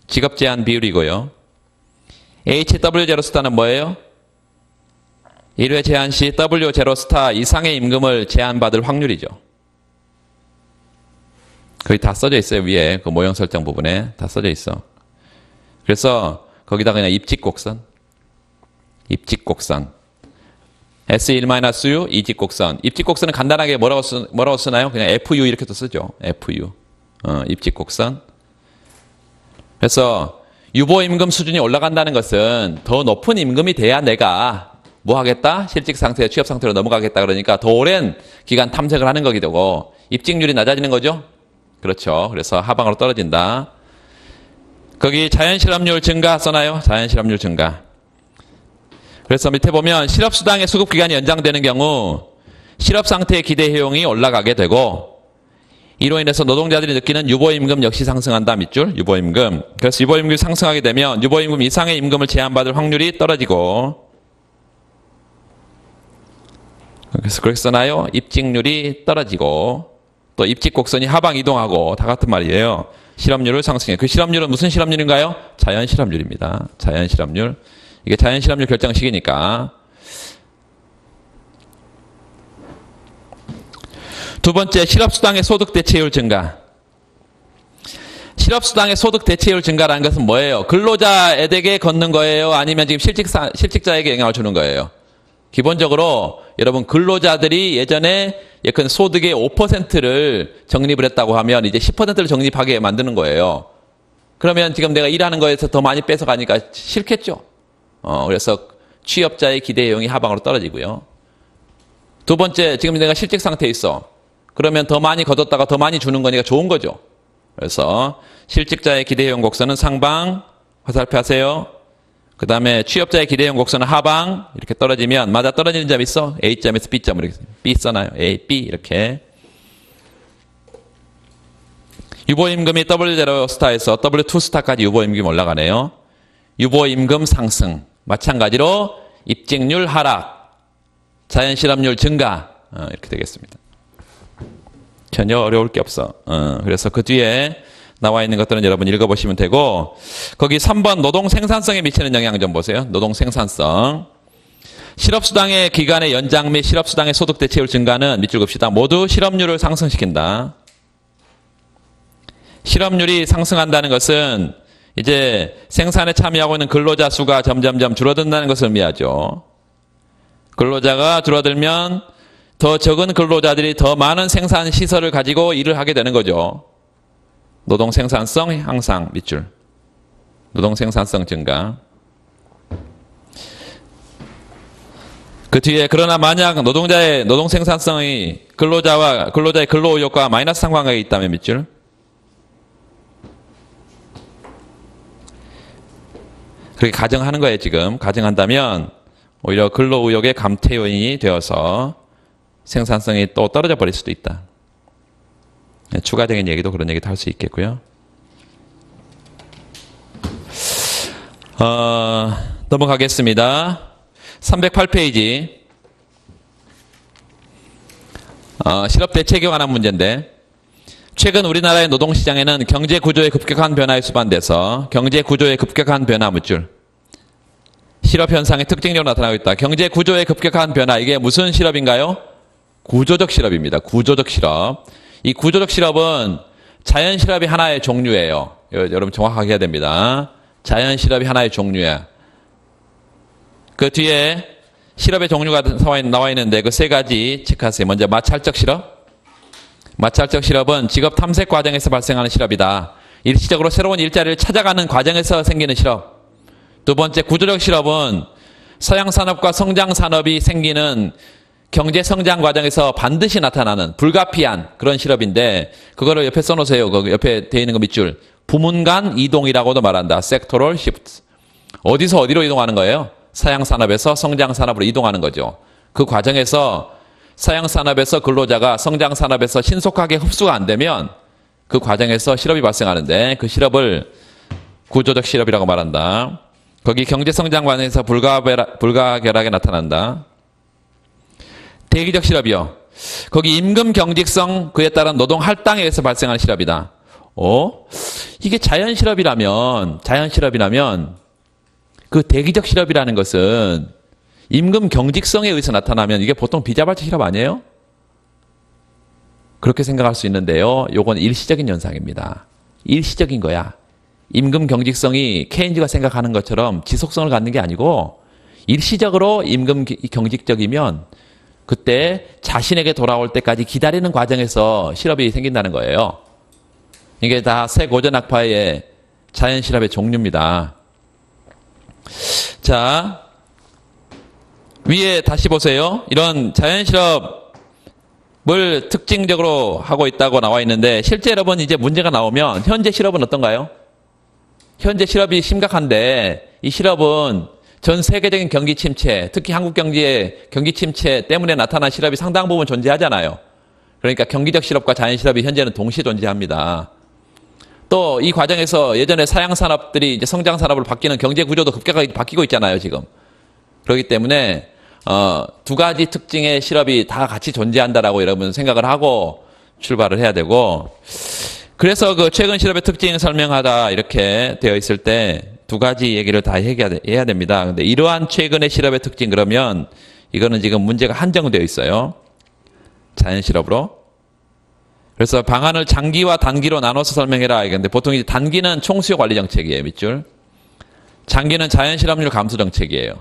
직업 제한 비율이고요. HW0는 뭐예요? 1회 제한 시 W0 이상의 임금을 제한받을 확률이죠. 거기 다 써져 있어요. 위에 그 모형 설정 부분에 다 써져 있어. 그래서 거기다 그냥 입직곡선. 입직곡선. S1-U 이직곡선. 입직곡선은 간단하게 뭐라고 쓰나요? 그냥 FU 이렇게도 쓰죠. FU. 입직곡선. 그래서 유보임금 수준이 올라간다는 것은 더 높은 임금이 돼야 내가 뭐 하겠다? 실직 상태, 취업 상태로 넘어가겠다. 그러니까 더 오랜 기간 탐색을 하는 거기 되고 입직률이 낮아지는 거죠. 그렇죠. 그래서 하방으로 떨어진다. 거기 자연실업률 증가 써놔요. 자연실업률 증가. 그래서 밑에 보면 실업수당의 수급기간이 연장되는 경우 실업상태의 기대효용이 올라가게 되고 이로 인해서 노동자들이 느끼는 유보임금 역시 상승한다. 밑줄 유보임금. 그래서 유보임금이 상승하게 되면 유보임금 이상의 임금을 제한받을 확률이 떨어지고 그래서 그렇게 써놔요. 입직률이 떨어지고 또 입직곡선이 하방 이동하고 다 같은 말이에요. 실업률을 상승해요. 그 실업률은 무슨 실업률인가요? 자연실업률입니다. 자연실업률. 이게 자연실업률 결정식이니까. 두 번째, 실업수당의 소득 대체율 증가. 실업수당의 소득 대체율 증가라는 것은 뭐예요? 근로자에게 걷는 거예요? 아니면 지금 실직자에게 영향을 주는 거예요? 기본적으로 여러분 근로자들이 예전에 예컨 소득의 5%를 적립을 했다고 하면 이제 10%를 적립하게 만드는 거예요. 그러면 지금 내가 일하는 거에서 더 많이 뺏어가니까 싫겠죠. 그래서 취업자의 기대효용이 하방으로 떨어지고요. 두 번째, 지금 내가 실직 상태에 있어. 그러면 더 많이 거뒀다가 더 많이 주는 거니까 좋은 거죠. 그래서 실직자의 기대효용 곡선은 상방, 화살표 하세요. 그 다음에 취업자의 기대용 곡선은 하방 이렇게 떨어지면 맞아 떨어지는 점 있어? A점에서 B점 이렇게 B 써놔요. A, B 이렇게. 유보임금이 W0 스타에서 W2 스타까지 유보임금이 올라가네요. 유보임금 상승. 마찬가지로 입직률 하락. 자연실업률 증가. 이렇게 되겠습니다. 전혀 어려울 게 없어. 그래서 그 뒤에 나와 있는 것들은 여러분 읽어보시면 되고 거기 3번 노동 생산성에 미치는 영향 좀 보세요. 노동 생산성. 실업수당의 기간의 연장 및 실업수당의 소득 대체율 증가는 밑줄 긋읍시다. 모두 실업률을 상승시킨다. 실업률이 상승한다는 것은 이제 생산에 참여하고 있는 근로자 수가 점점점 줄어든다는 것을 의미하죠. 근로자가 줄어들면 더 적은 근로자들이 더 많은 생산 시설을 가지고 일을 하게 되는 거죠. 노동 생산성 향상 밑줄. 노동 생산성 증가. 그 뒤에 그러나 만약 노동자의 노동 생산성이 근로자의 근로 의욕과 마이너스 상관관계가 있다면 밑줄. 그렇게 가정하는 거예요, 지금. 가정한다면 오히려 근로의욕의 감퇴 요인이 되어서 생산성이 또 떨어져 버릴 수도 있다. 추가적인 얘기도 그런 얘기도 할 수 있겠고요. 넘어가겠습니다. 308페이지. 실업 대책에 관한 문제인데, 최근 우리나라의 노동시장에는 경제 구조의 급격한 변화에 수반돼서 경제 구조의 급격한 변화 물줄, 실업 현상의 특징적으로 나타나고 있다. 경제 구조의 급격한 변화, 이게 무슨 실업인가요? 구조적 실업입니다. 구조적 실업. 이 구조적 실업은 자연 실업이 하나의 종류예요. 여러분 정확하게 해야 됩니다. 자연 실업이 하나의 종류야. 그 뒤에 실업의 종류가 나와 있는데 그 세 가지 체크하세요. 먼저 마찰적 실업. 마찰적 실업은 직업 탐색 과정에서 발생하는 실업이다. 일시적으로 새로운 일자리를 찾아가는 과정에서 생기는 실업. 두 번째, 구조적 실업은 서양산업과 성장산업이 생기는 경제성장 과정에서 반드시 나타나는 불가피한 그런 실업인데, 그거를 옆에 써놓으세요. 그 옆에 되어 있는 거 밑줄. 부문 간 이동이라고도 말한다. 섹토럴 시프트. 어디서 어디로 이동하는 거예요? 서양산업에서 성장산업으로 이동하는 거죠. 그 과정에서 서양산업에서 근로자가 성장산업에서 신속하게 흡수가 안 되면 그 과정에서 실업이 발생하는데, 그 실업을 구조적 실업이라고 말한다. 거기 경제성장 과정에서 불가결하게 나타난다. 대기적 실업이요. 거기 임금 경직성, 그에 따른 노동 할당에 의해서 발생하는 실업이다. 이게 자연 실업이라면 그 대기적 실업이라는 것은 임금 경직성에 의해서 나타나면 이게 보통 비자발적 실업 아니에요? 그렇게 생각할 수 있는데요. 요건 일시적인 현상입니다. 일시적인 거야. 임금 경직성이 케인즈가 생각하는 것처럼 지속성을 갖는 게 아니고, 일시적으로 임금 경직적이면 그때 자신에게 돌아올 때까지 기다리는 과정에서 실업이 생긴다는 거예요. 이게 다 새 고전학파의 자연실업의 종류입니다. 자, 위에 다시 보세요. 이런 자연실업을 특징적으로 하고 있다고 나와 있는데, 실제 여러분 이제 문제가 나오면 현재 실업은 어떤가요? 현재 실업이 심각한데, 이 실업은 전 세계적인 경기 침체, 특히 한국 경제의 경기 침체 때문에 나타난 실업이 상당 부분 존재하잖아요. 그러니까 경기적 실업과 자연 실업이 현재는 동시에 존재합니다. 또 이 과정에서 예전에 사양 산업들이 이제 성장 산업으로 바뀌는 경제 구조도 급격하게 바뀌고 있잖아요, 지금. 그렇기 때문에 두 가지 특징의 실업이 다 같이 존재한다라고 여러분 생각을 하고 출발을 해야 되고, 그래서 그 최근 실업의 특징을 설명하다 이렇게 되어 있을 때 두 가지 얘기를 다 해야 됩니다. 근데 이러한 최근의 실업의 특징, 그러면 이거는 지금 문제가 한정되어 있어요. 자연 실업으로. 그래서 방안을 장기와 단기로 나눠서 설명해라. 근데 보통 이제 단기는 총수요 관리 정책이에요, 밑줄. 장기는 자연 실업률 감소 정책이에요.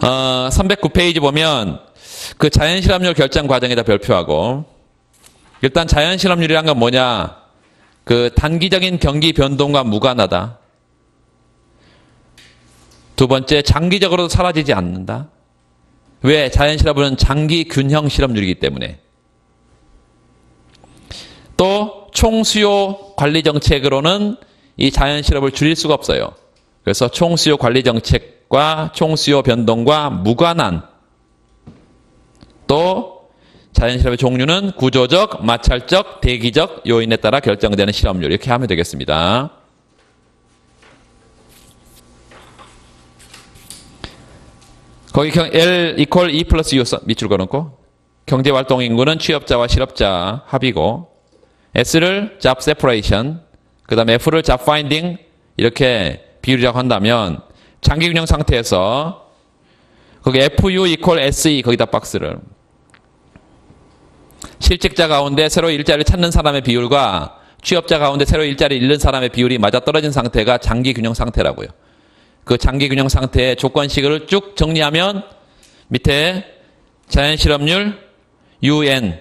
어, 309페이지 보면 그 자연 실업률 결정 과정에다 별표하고, 일단 자연 실업률이란 건 뭐냐? 그 단기적인 경기 변동과 무관하다. 두 번째, 장기적으로도 사라지지 않는다. 왜? 자연 실업은 장기 균형 실업률이기 때문에. 또 총수요 관리 정책으로는 이 자연 실업을 줄일 수가 없어요. 그래서 총수요 관리 정책과 총수요 변동과 무관한, 또 자연 실업의 종류는 구조적, 마찰적, 대기적 요인에 따라 결정되는 실업률, 이렇게 하면 되겠습니다. 거기 L equal E 플러스 U 밑줄 그어놓고, 경제활동 인구는 취업자와 실업자 합이고, S를 job separation, 그 다음에 F를 job finding, 이렇게 비율이라고 한다면, 장기균형 상태에서 거기 FU equal SE, 거기다 박스를, 실직자 가운데 새로 일자리를 찾는 사람의 비율과 취업자 가운데 새로 일자리를 잃는 사람의 비율이 맞아떨어진 상태가 장기균형 상태라고요. 그 장기균형 상태의 조건식을 쭉 정리하면 밑에 자연실업률 UN,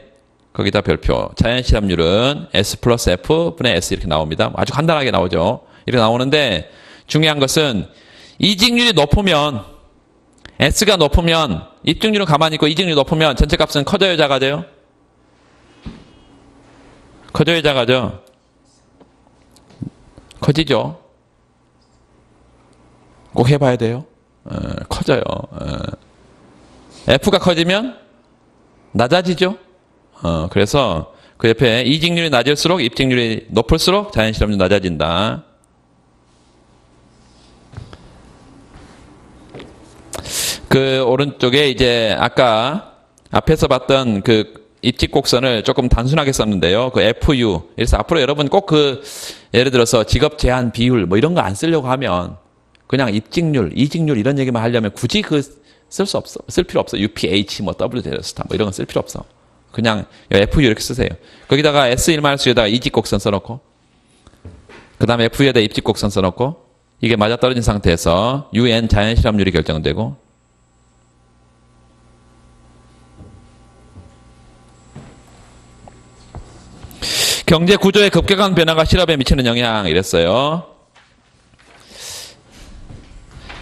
거기다 별표. 자연실업률은 S 플러스 F 분의 S 이렇게 나옵니다. 아주 간단하게 나오죠. 이렇게 나오는데, 중요한 것은 이직률이 높으면, S가 높으면, 입직률은 가만히 있고 이직률이 높으면 전체 값은 커져요, 작아져요? 커져요, 작아져? 커지죠. 꼭 해봐야 돼요. 커져요. F가 커지면 낮아지죠. 그래서 그 옆에 이직률이 낮을수록 입직률이 높을수록 자연실험률이 낮아진다. 그 오른쪽에 이제 아까 앞에서 봤던 그 입직 곡선을 조금 단순하게 썼는데요. 그 FU. 그래서 앞으로 여러분 꼭 그 예를 들어서 직업 제한 비율 뭐 이런 거 안 쓰려고 하면 그냥 입직률, 이직률 이런 얘기만 하려면 굳이 그 쓸 필요 없어. UPH 뭐 W 데려스타 뭐 이런 건 쓸 필요 없어. 그냥 FU 이렇게 쓰세요. 거기다가 S1-U에다가 이직 곡선 써놓고 그 다음에 FU에다 입직 곡선 써놓고 이게 맞아떨어진 상태에서 UN 자연실험률이 결정되고 경제 구조의 급격한 변화가 실업에 미치는 영향 이랬어요.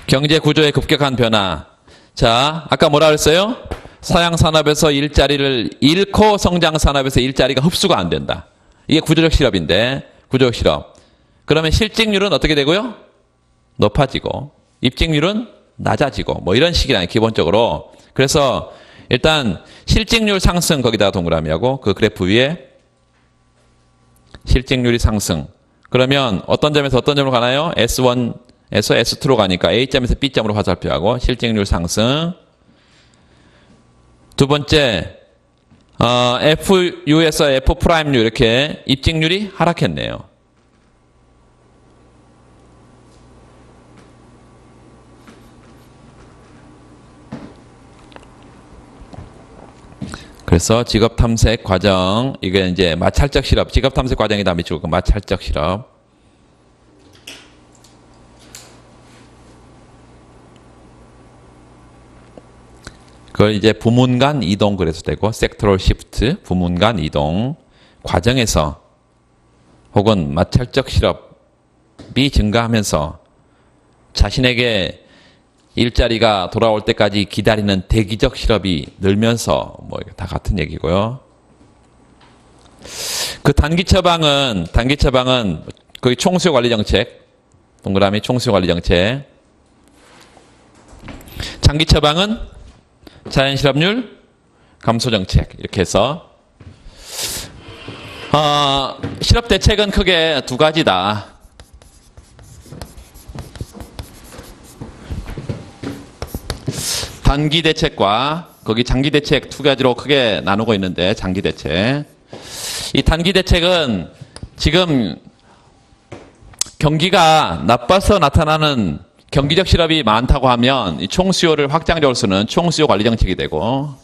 경제 구조의 급격한 변화. 자, 아까 뭐라 그랬어요? 사양 산업에서 일자리를 잃고 성장 산업에서 일자리가 흡수가 안 된다. 이게 구조적 실업인데, 구조적 실업. 그러면 실직률은 어떻게 되고요? 높아지고, 입직률은 낮아지고, 뭐 이런 식이라요, 기본적으로. 그래서 일단 실직률 상승 거기다가 동그라미하고 그 그래프 위에 실직률이 상승. 그러면 어떤 점에서 어떤 점으로 가나요? S1에서 S2로 가니까 A점에서 B점으로 화살표하고 실직률 상승. 두 번째, FU에서 F'U 이렇게 입직률이 하락했네요. 그래서 직업 탐색 과정, 이게 이제 마찰적 실업, 직업 탐색 과정이다 미치고 그 마찰적 실업. 그걸 이제 부문 간 이동 그래서 되고, 섹터럴 시프트, 부문 간 이동 과정에서 혹은 마찰적 실업이 증가하면서 자신에게 일자리가 돌아올 때까지 기다리는 대기적 실업이 늘면서 뭐 다 같은 얘기고요. 그 단기 처방은 거기 총수요 관리 정책, 동그라미 총수요 관리 정책. 장기 처방은 자연 실업률 감소 정책 이렇게 해서 실업 대책은 크게 두 가지다. 단기 대책과 거기 장기 대책 두 가지로 크게 나누고 있는데 장기 대책. 이 단기 대책은 지금 경기가 나빠서 나타나는 경기적 실업이 많다고 하면 이 총수요를 확장적으로 쓰는 총수요 관리 정책이 되고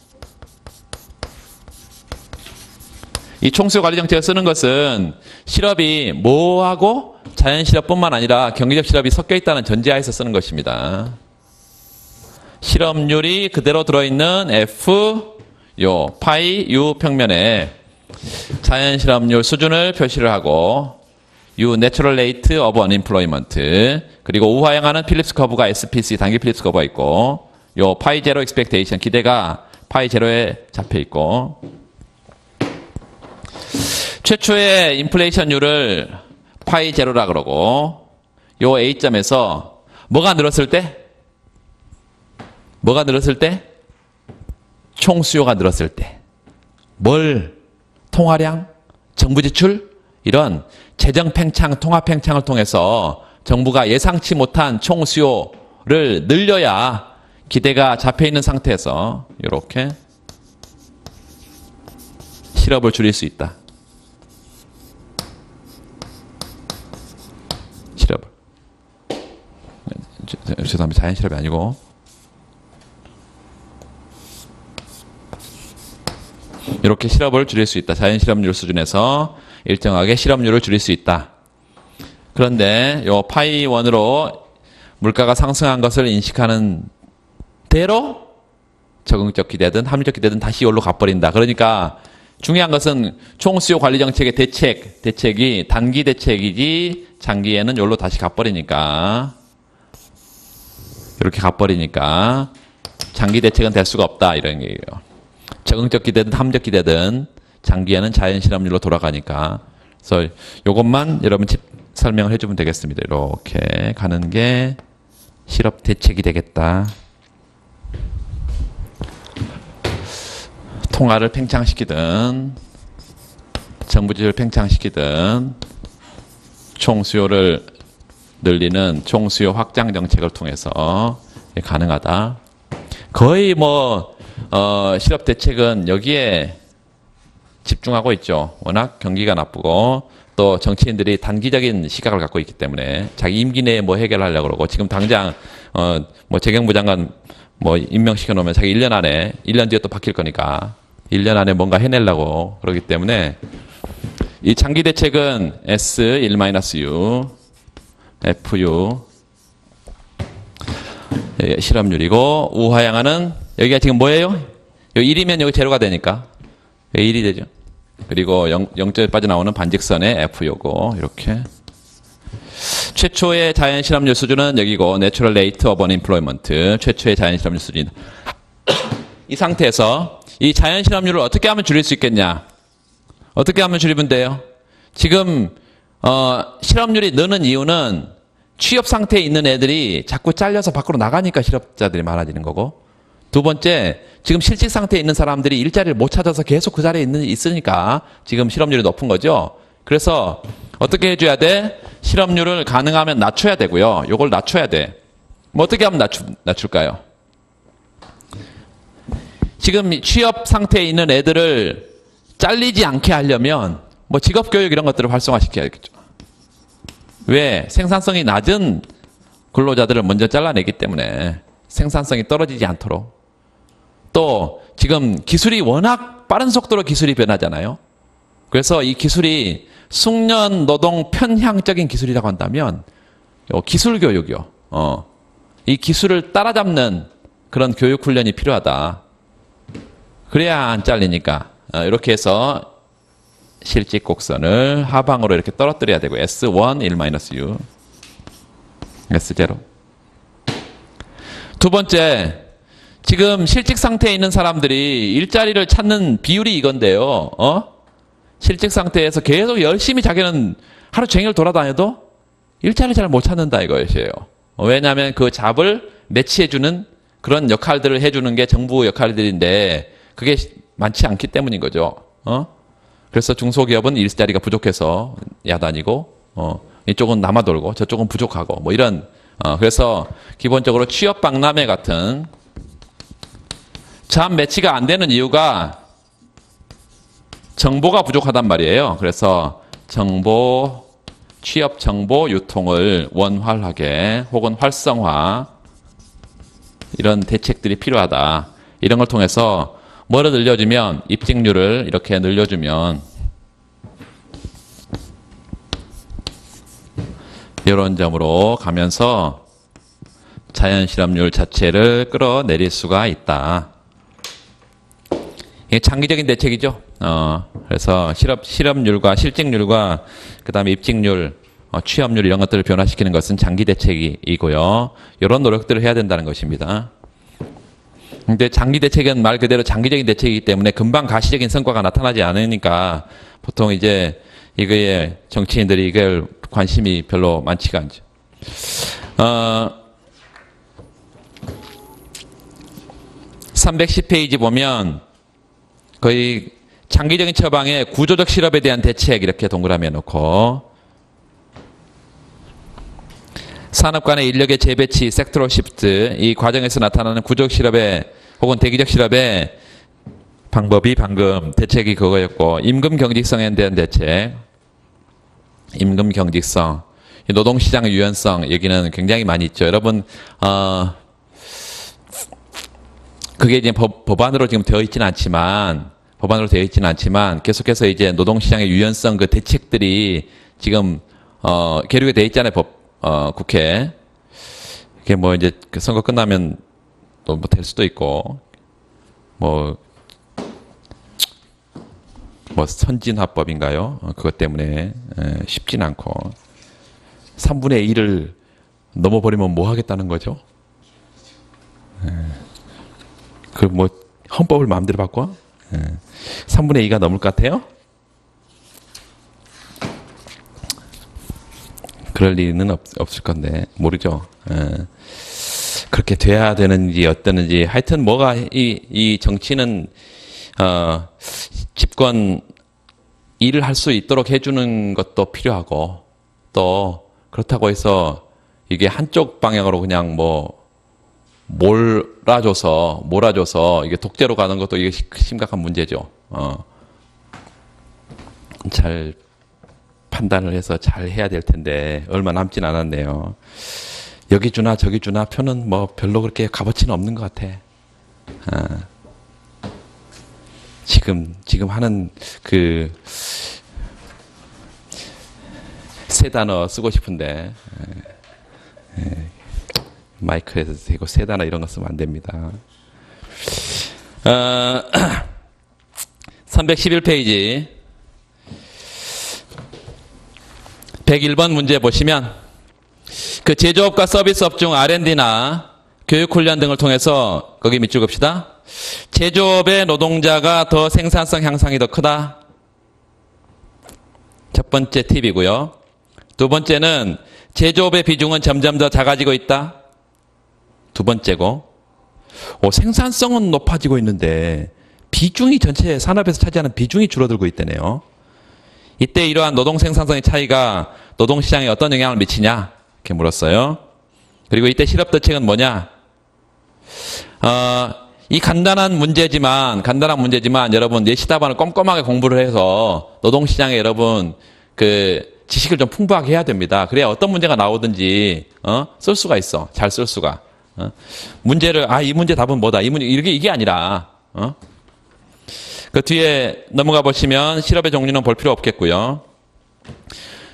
이 총수요 관리 정책을 쓰는 것은 실업이 모호하고 자연 실업뿐만 아니라 경기적 실업이 섞여 있다는 전제하에서 쓰는 것입니다. 실업률이 그대로 들어있는 F, 파이, U 평면에 자연 실업률 수준을 표시를 하고 U, Natural Rate of Unemployment 그리고 우하향하는 필립스 커브가 SPC, 단기 필립스 커브가 있고 요 파이 제로 expectation, 기대가 파이 제로에 잡혀 있고 최초의 인플레이션율을 파이 제로라 그러고 요 A점에서 뭐가 늘었을 때? 뭐가 늘었을 때? 총수요가 늘었을 때. 뭘? 통화량? 정부 지출? 이런 재정 팽창, 통화 팽창을 통해서 정부가 예상치 못한 총수요를 늘려야 기대가 잡혀있는 상태에서 이렇게 실업을 줄일 수 있다. 실업을. 죄송합니다. 자연 실업이 아니고 이렇게 실업을 줄일 수 있다. 자연 실업률 수준에서 일정하게 실업률을 줄일 수 있다. 그런데 요 파이 1으로 물가가 상승한 것을 인식하는 대로 적응적 기대든 합리적 기대든 다시 여기로 가버린다. 그러니까 중요한 것은 총수요 관리 정책의 대책이 단기 대책이지 장기에는 여기로 다시 가버리니까 이렇게 가버리니까 장기 대책은 될 수가 없다. 이런 얘기예요. 적응적 기대든 합리적 기대든 장기에는 자연 실업률로 돌아가니까. 그래서 이것만 여러분 설명을 해주면 되겠습니다. 이렇게 가는 게 실업 대책이 되겠다. 통화를 팽창시키든 정부 지출을 팽창시키든 총수요를 늘리는 총수요 확장 정책을 통해서 가능하다. 거의 실업 대책은 여기에 집중하고 있죠. 워낙 경기가 나쁘고 또 정치인들이 단기적인 시각을 갖고 있기 때문에 자기 임기 내에 뭐 해결하려고 그러고 지금 당장 재경부 장관 임명시켜 놓으면 자기 1년 안에 1년 뒤에 또 바뀔 거니까 1년 안에 뭔가 해내려고 그러기 때문에 이 장기 대책은 S1-U, FU 실업률이고 우하향하는 여기가 지금 뭐예요? 여기 1이면 여기 제로가 되니까 1이 되죠. 그리고 0점에 빠져나오는 반직선의 F요고 이렇게 최초의 자연 실업률 수준은 여기고 Natural Rate of Unemployment 최초의 자연 실업률 수준이다. 이 상태에서 이 자연 실업률을 어떻게 하면 줄일 수 있겠냐? 어떻게 하면 줄이면 돼요? 지금 실업률이 느는 이유는 취업 상태에 있는 애들이 자꾸 잘려서 밖으로 나가니까 실업자들이 많아지는 거고 두 번째 지금 실직 상태에 있는 사람들이 일자리를 못 찾아서 계속 그 자리에 있으니까 지금 실업률이 높은 거죠. 그래서 어떻게 해줘야 돼? 실업률을 가능하면 낮춰야 되고요. 요걸 낮춰야 돼. 어떻게 하면 낮출까요? 지금 취업 상태에 있는 애들을 잘리지 않게 하려면 직업교육 이런 것들을 활성화시켜야겠죠. 왜? 생산성이 낮은 근로자들을 먼저 잘라내기 때문에 생산성이 떨어지지 않도록. 또 지금 기술이 워낙 빠른 속도로 기술이 변하잖아요. 그래서 이 기술이 숙련 노동 편향적인 기술이라고 한다면 기술 교육이요. 이 기술을 따라잡는 그런 교육 훈련이 필요하다. 그래야 안 잘리니까 이렇게 해서 실직 곡선을 하방으로 이렇게 떨어뜨려야 되고 S1, 1-U, S0. 두 번째, 지금 실직 상태에 있는 사람들이 일자리를 찾는 비율이 이건데요. 실직 상태에서 계속 열심히 자기는 하루 종일 돌아다녀도 일자리 잘 못 찾는다 이것이에요. 왜냐하면 그 잡을 매치해주는 그런 역할들을 해주는 게 정부 역할들인데 그게 많지 않기 때문인 거죠. 그래서 중소기업은 일자리가 부족해서 야단이고 이쪽은 남아돌고 저쪽은 부족하고 이런 그래서 기본적으로 취업 박람회 같은 잡 매치가 안 되는 이유가 정보가 부족하단 말이에요. 그래서 취업 정보 유통을 원활하게 혹은 활성화 이런 대책들이 필요하다. 이런 걸 통해서 뭐를 늘려주면 입직률을 이렇게 늘려주면 이런 점으로 가면서 자연 실업률 자체를 끌어내릴 수가 있다. 이게 장기적인 대책이죠. 그래서 실업률과 실직률과 그다음에 입직률, 취업률 이런 것들을 변화시키는 것은 장기 대책이고요. 이런 노력들을 해야 된다는 것입니다. 근데 장기 대책은 말 그대로 장기적인 대책이기 때문에 금방 가시적인 성과가 나타나지 않으니까 보통 이제 이거에 정치인들이 이걸 관심이 별로 많지가 않죠. 310페이지 보면 거의 장기적인 처방에 구조적 실업에 대한 대책 이렇게 동그라미 해놓고 산업 간의 인력의 재배치, 섹터럴 시프트 이 과정에서 나타나는 구조적 실업의 혹은 대기적 실업의 방법이 방금 대책이 그거였고 임금 경직성에 대한 대책 임금 경직성 노동시장의 유연성 얘기는 굉장히 많이 있죠. 여러분 그게 이제 법안으로 지금 되어 있지는 않지만 계속해서 이제 노동시장의 유연성 그 대책들이 지금 계류가 되어 있잖아요. 국회. 이게 이제 그 선거 끝나면 또 될 수도 있고 선진화법인가요? 그것 때문에 쉽진 않고 3분의 1을 넘어버리면 뭐 하겠다는 거죠? 헌법을 마음대로 바꿔? 3분의 2가 넘을 것 같아요? 그럴 리는 없을 건데 모르죠. 그렇게 돼야 되는지 어떠는지 하여튼 뭐가 이 정치는 집권 일을 할 수 있도록 해주는 것도 필요하고 또 그렇다고 해서 이게 한쪽 방향으로 그냥 뭐 몰아줘서 이게 독재로 가는 것도 이게 심각한 문제죠. 잘 판단을 해서 잘 해야 될 텐데 얼마 남진 않았네요. 여기 주나 저기 주나 표는 뭐 별로 그렇게 값어치는 없는 것 같아. 지금 하는 그 세 단어 쓰고 싶은데 마이크에서 대고 세 단어 이런 거 쓰면 안 됩니다. 311페이지 101번 문제 보시면 그 제조업과 서비스업 중 R&D나 교육훈련 등을 통해서 거기 밑줄 긋읍시다. 제조업의 노동자가 더 생산성 향상이 더 크다. 첫 번째 팁이고요. 두 번째는 제조업의 비중은 점점 더 작아지고 있다. 두 번째고 생산성은 높아지고 있는데 비중이 전체 산업에서 차지하는 비중이 줄어들고 있다네요. 이때 이러한 노동 생산성의 차이가 노동시장에 어떤 영향을 미치냐 이렇게 물었어요. 그리고 이때 실업대책은 뭐냐. 이 간단한 문제지만 여러분 내시답안을 꼼꼼하게 공부를 해서 노동시장에 여러분 그 지식을 좀 풍부하게 해야 됩니다. 그래야 어떤 문제가 나오든지 쓸 수가 있어. 잘 쓸 수가. 문제를 이 문제 답은 뭐다. 이 문제 이게 아니라 그 뒤에 넘어가 보시면 실업의 종류는 볼 필요 없겠고요.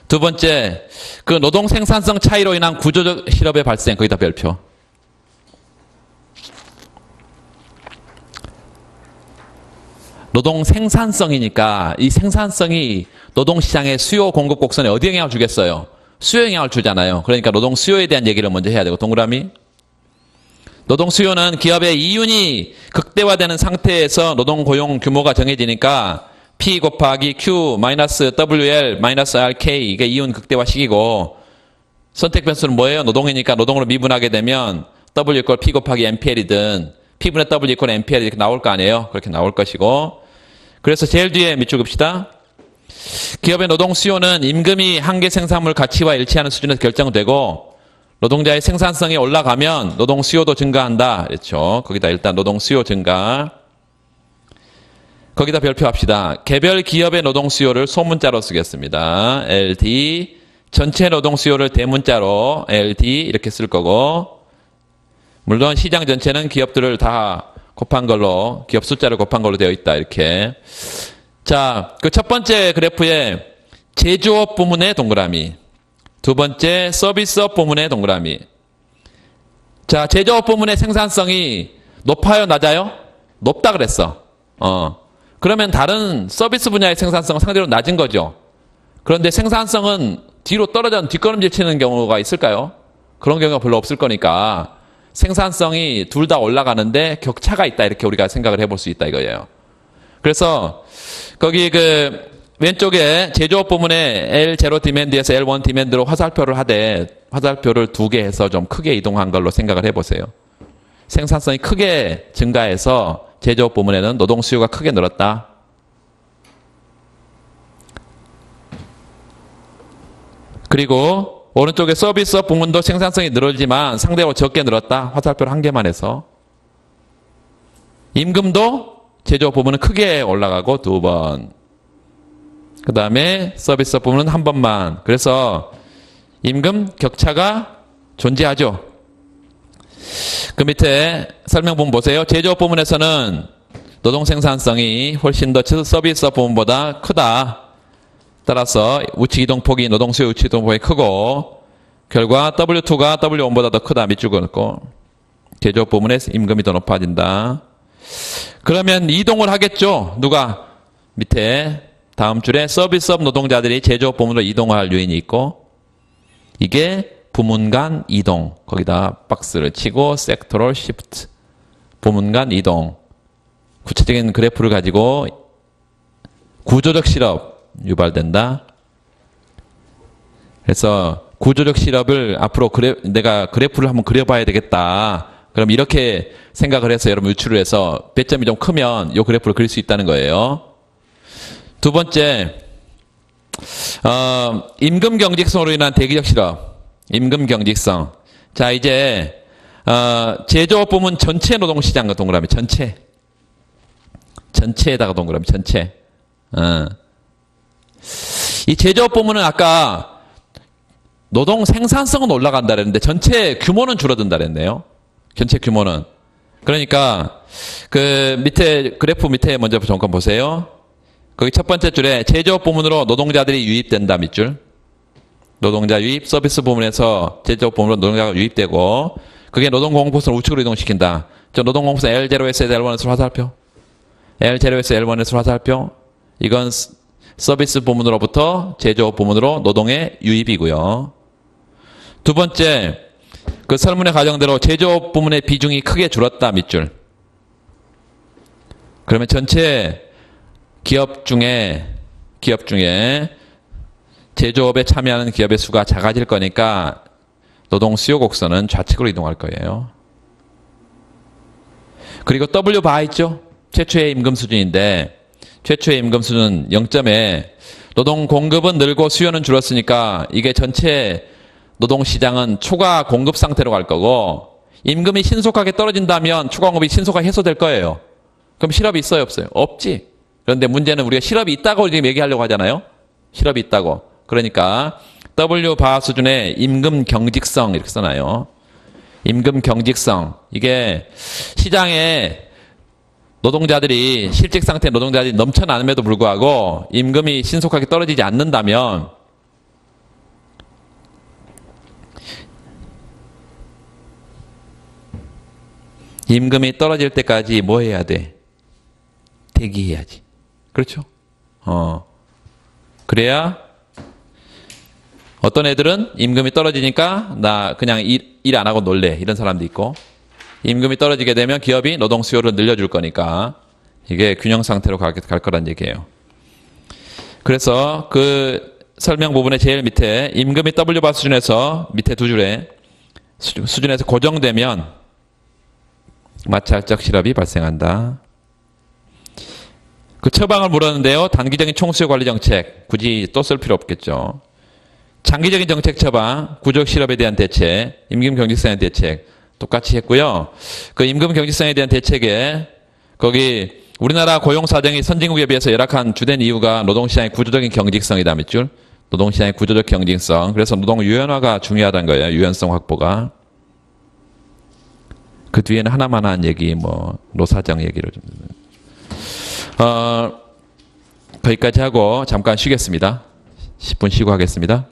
두 번째 그 노동 생산성 차이로 인한 구조적 실업의 발생 거기다 별표. 노동 생산성이니까 이 생산성이 노동시장의 수요 공급 곡선에 어디 영향을 주겠어요? 수요 영향을 주잖아요. 그러니까 노동 수요에 대한 얘기를 먼저 해야 되고 동그라미. 노동 수요는 기업의 이윤이 극대화되는 상태에서 노동 고용 규모가 정해지니까 P 곱하기 Q 마이너스 WL 마이너스 RK 이게 이윤 극대화식이고 선택 변수는 뭐예요? 노동이니까 노동으로 미분하게 되면 W 이퀄 P 곱하기 MPL이든 P분의 W 이퀄 MPL 이렇게 나올 거 아니에요? 그렇게 나올 것이고 그래서 제일 뒤에 밑줄 긋읍시다. 기업의 노동 수요는 임금이 한계 생산물 가치와 일치하는 수준에서 결정되고 노동자의 생산성이 올라가면 노동 수요도 증가한다. 그렇죠. 거기다 일단 노동 수요 증가. 거기다 별표합시다. 개별 기업의 노동 수요를 소문자로 쓰겠습니다. LD. 전체 노동 수요를 대문자로 LD 이렇게 쓸 거고 물론 시장 전체는 기업들을 다 곱한 걸로 기업 숫자를 곱한 걸로 되어 있다. 이렇게. 자, 그 첫 번째 그래프에 제조업 부문의 동그라미. 두 번째 서비스업 부문의 동그라미. 자, 제조업 부문의 생산성이 높아요, 낮아요? 높다 그랬어. 그러면 다른 서비스 분야의 생산성은 상대로 낮은 거죠. 그런데 생산성은 뒤로 떨어져 뒷걸음질 치는 경우가 있을까요? 그런 경우가 별로 없을 거니까 생산성이 둘 다 올라가는데 격차가 있다 이렇게 우리가 생각을 해볼 수 있다 이거예요. 그래서 거기 그 왼쪽에 제조업 부문에 L0 디맨드에서 L1 디맨드로 화살표를 하되 화살표를 두 개 해서 좀 크게 이동한 걸로 생각을 해보세요. 생산성이 크게 증가해서 제조업 부문에는 노동 수요가 크게 늘었다. 그리고 오른쪽에 서비스업 부문도 생산성이 늘었지만 상대로 적게 늘었다. 화살표를 한 개만 해서. 임금도 제조업 부문은 크게 올라가고 두 번. 그 다음에 서비스업 부문은 한 번만. 그래서 임금 격차가 존재하죠. 그 밑에 설명 부분 보세요. 제조업 부문에서는 노동 생산성이 훨씬 더 서비스업 부문보다 크다. 따라서 우측 이동폭이 노동 수요 우측 이동폭이 크고 결과 W2가 W1보다 더 크다. 밑줄 그었고 제조업 부문의 임금이 더 높아진다. 그러면 이동을 하겠죠. 누가? 밑에 다음 줄에 서비스업 노동자들이 제조업 부문으로 이동할 요인이 있고 이게 부문 간 이동. 거기다 박스를 치고 섹터럴 시프트. 부문 간 이동. 구체적인 그래프를 가지고 구조적 실업 유발된다. 그래서 구조적 실업을 앞으로 내가 그래프를 한번 그려봐야 되겠다. 그럼 이렇게 생각을 해서 여러분 유추를 해서 배점이 좀 크면 이 그래프를 그릴 수 있다는 거예요. 두 번째, 임금 경직성으로 인한 대기적 실업. 임금 경직성. 자, 이제, 제조업 부문 전체 노동시장 동그라미, 전체. 전체에다가 동그라미, 전체. 이 제조업 부문은 아까 노동 생산성은 올라간다 그랬는데 전체 규모는 줄어든다 그랬네요. 전체 규모는. 그러니까 그 밑에 그래프 밑에 먼저 잠깐 보세요. 거기 첫 번째 줄에 제조업 부문으로 노동자들이 유입된다 밑줄. 노동자 유입 서비스 부문에서 제조업 부문으로 노동자가 유입되고 그게 노동공급선을 우측으로 이동시킨다. 저 노동공급선 L0에서 L1에서 화살표. L0에서 L1에서 화살표. 이건 서비스 부문으로부터 제조업 부문으로 노동의 유입이고요. 두 번째, 그 설문의 과정대로 제조업 부문의 비중이 크게 줄었다 밑줄. 그러면 전체 기업 중에 제조업에 참여하는 기업의 수가 작아질 거니까 노동 수요 곡선은 좌측으로 이동할 거예요. 그리고 W 바 있죠? 최초의 임금 수준인데 최초의 임금 수준 0점에 노동 공급은 늘고 수요는 줄었으니까 이게 전체 노동시장은 초과 공급 상태로 갈 거고 임금이 신속하게 떨어진다면 초과 공급이 신속하게 해소될 거예요. 그럼 실업이 있어요 없어요? 없지. 그런데 문제는 우리가 실업이 있다고 지금 얘기하려고 하잖아요. 실업이 있다고. 그러니까 W 바 수준의 임금 경직성 이렇게 써놔요. 임금 경직성. 이게 시장에 노동자들이 실직 상태 노동자들이 넘쳐나는데도 불구하고 임금이 신속하게 떨어지지 않는다면 임금이 떨어질 때까지 뭐 해야 돼? 대기해야지. 그렇죠? 그래야 어떤 애들은 임금이 떨어지니까 나 그냥 일 안 하고 놀래. 이런 사람도 있고 임금이 떨어지게 되면 기업이 노동 수요를 늘려줄 거니까 이게 균형 상태로 갈 거란 얘기예요. 그래서 그 설명 부분의 제일 밑에 임금이 W바 수준에서 밑에 두 줄에 수준에서 고정되면 마찰적 실업이 발생한다. 그 처방을 물었는데요. 단기적인 총수요 관리 정책 굳이 또 쓸 필요 없겠죠. 장기적인 정책 처방, 구조적 실업에 대한 대책, 임금 경직성에 대한 대책 똑같이 했고요. 그 임금 경직성에 대한 대책에 거기 우리나라 고용 사정이 선진국에 비해서 열악한 주된 이유가 노동시장의 구조적인 경직성이다 밑줄. 노동시장의 구조적 경직성. 그래서 노동 유연화가 중요하다는 거예요. 유연성 확보가. 그 뒤에는 하나만한 얘기, 뭐 노사정 얘기를 좀. 거기까지 하고 잠깐 쉬겠습니다. 10분 쉬고 하겠습니다.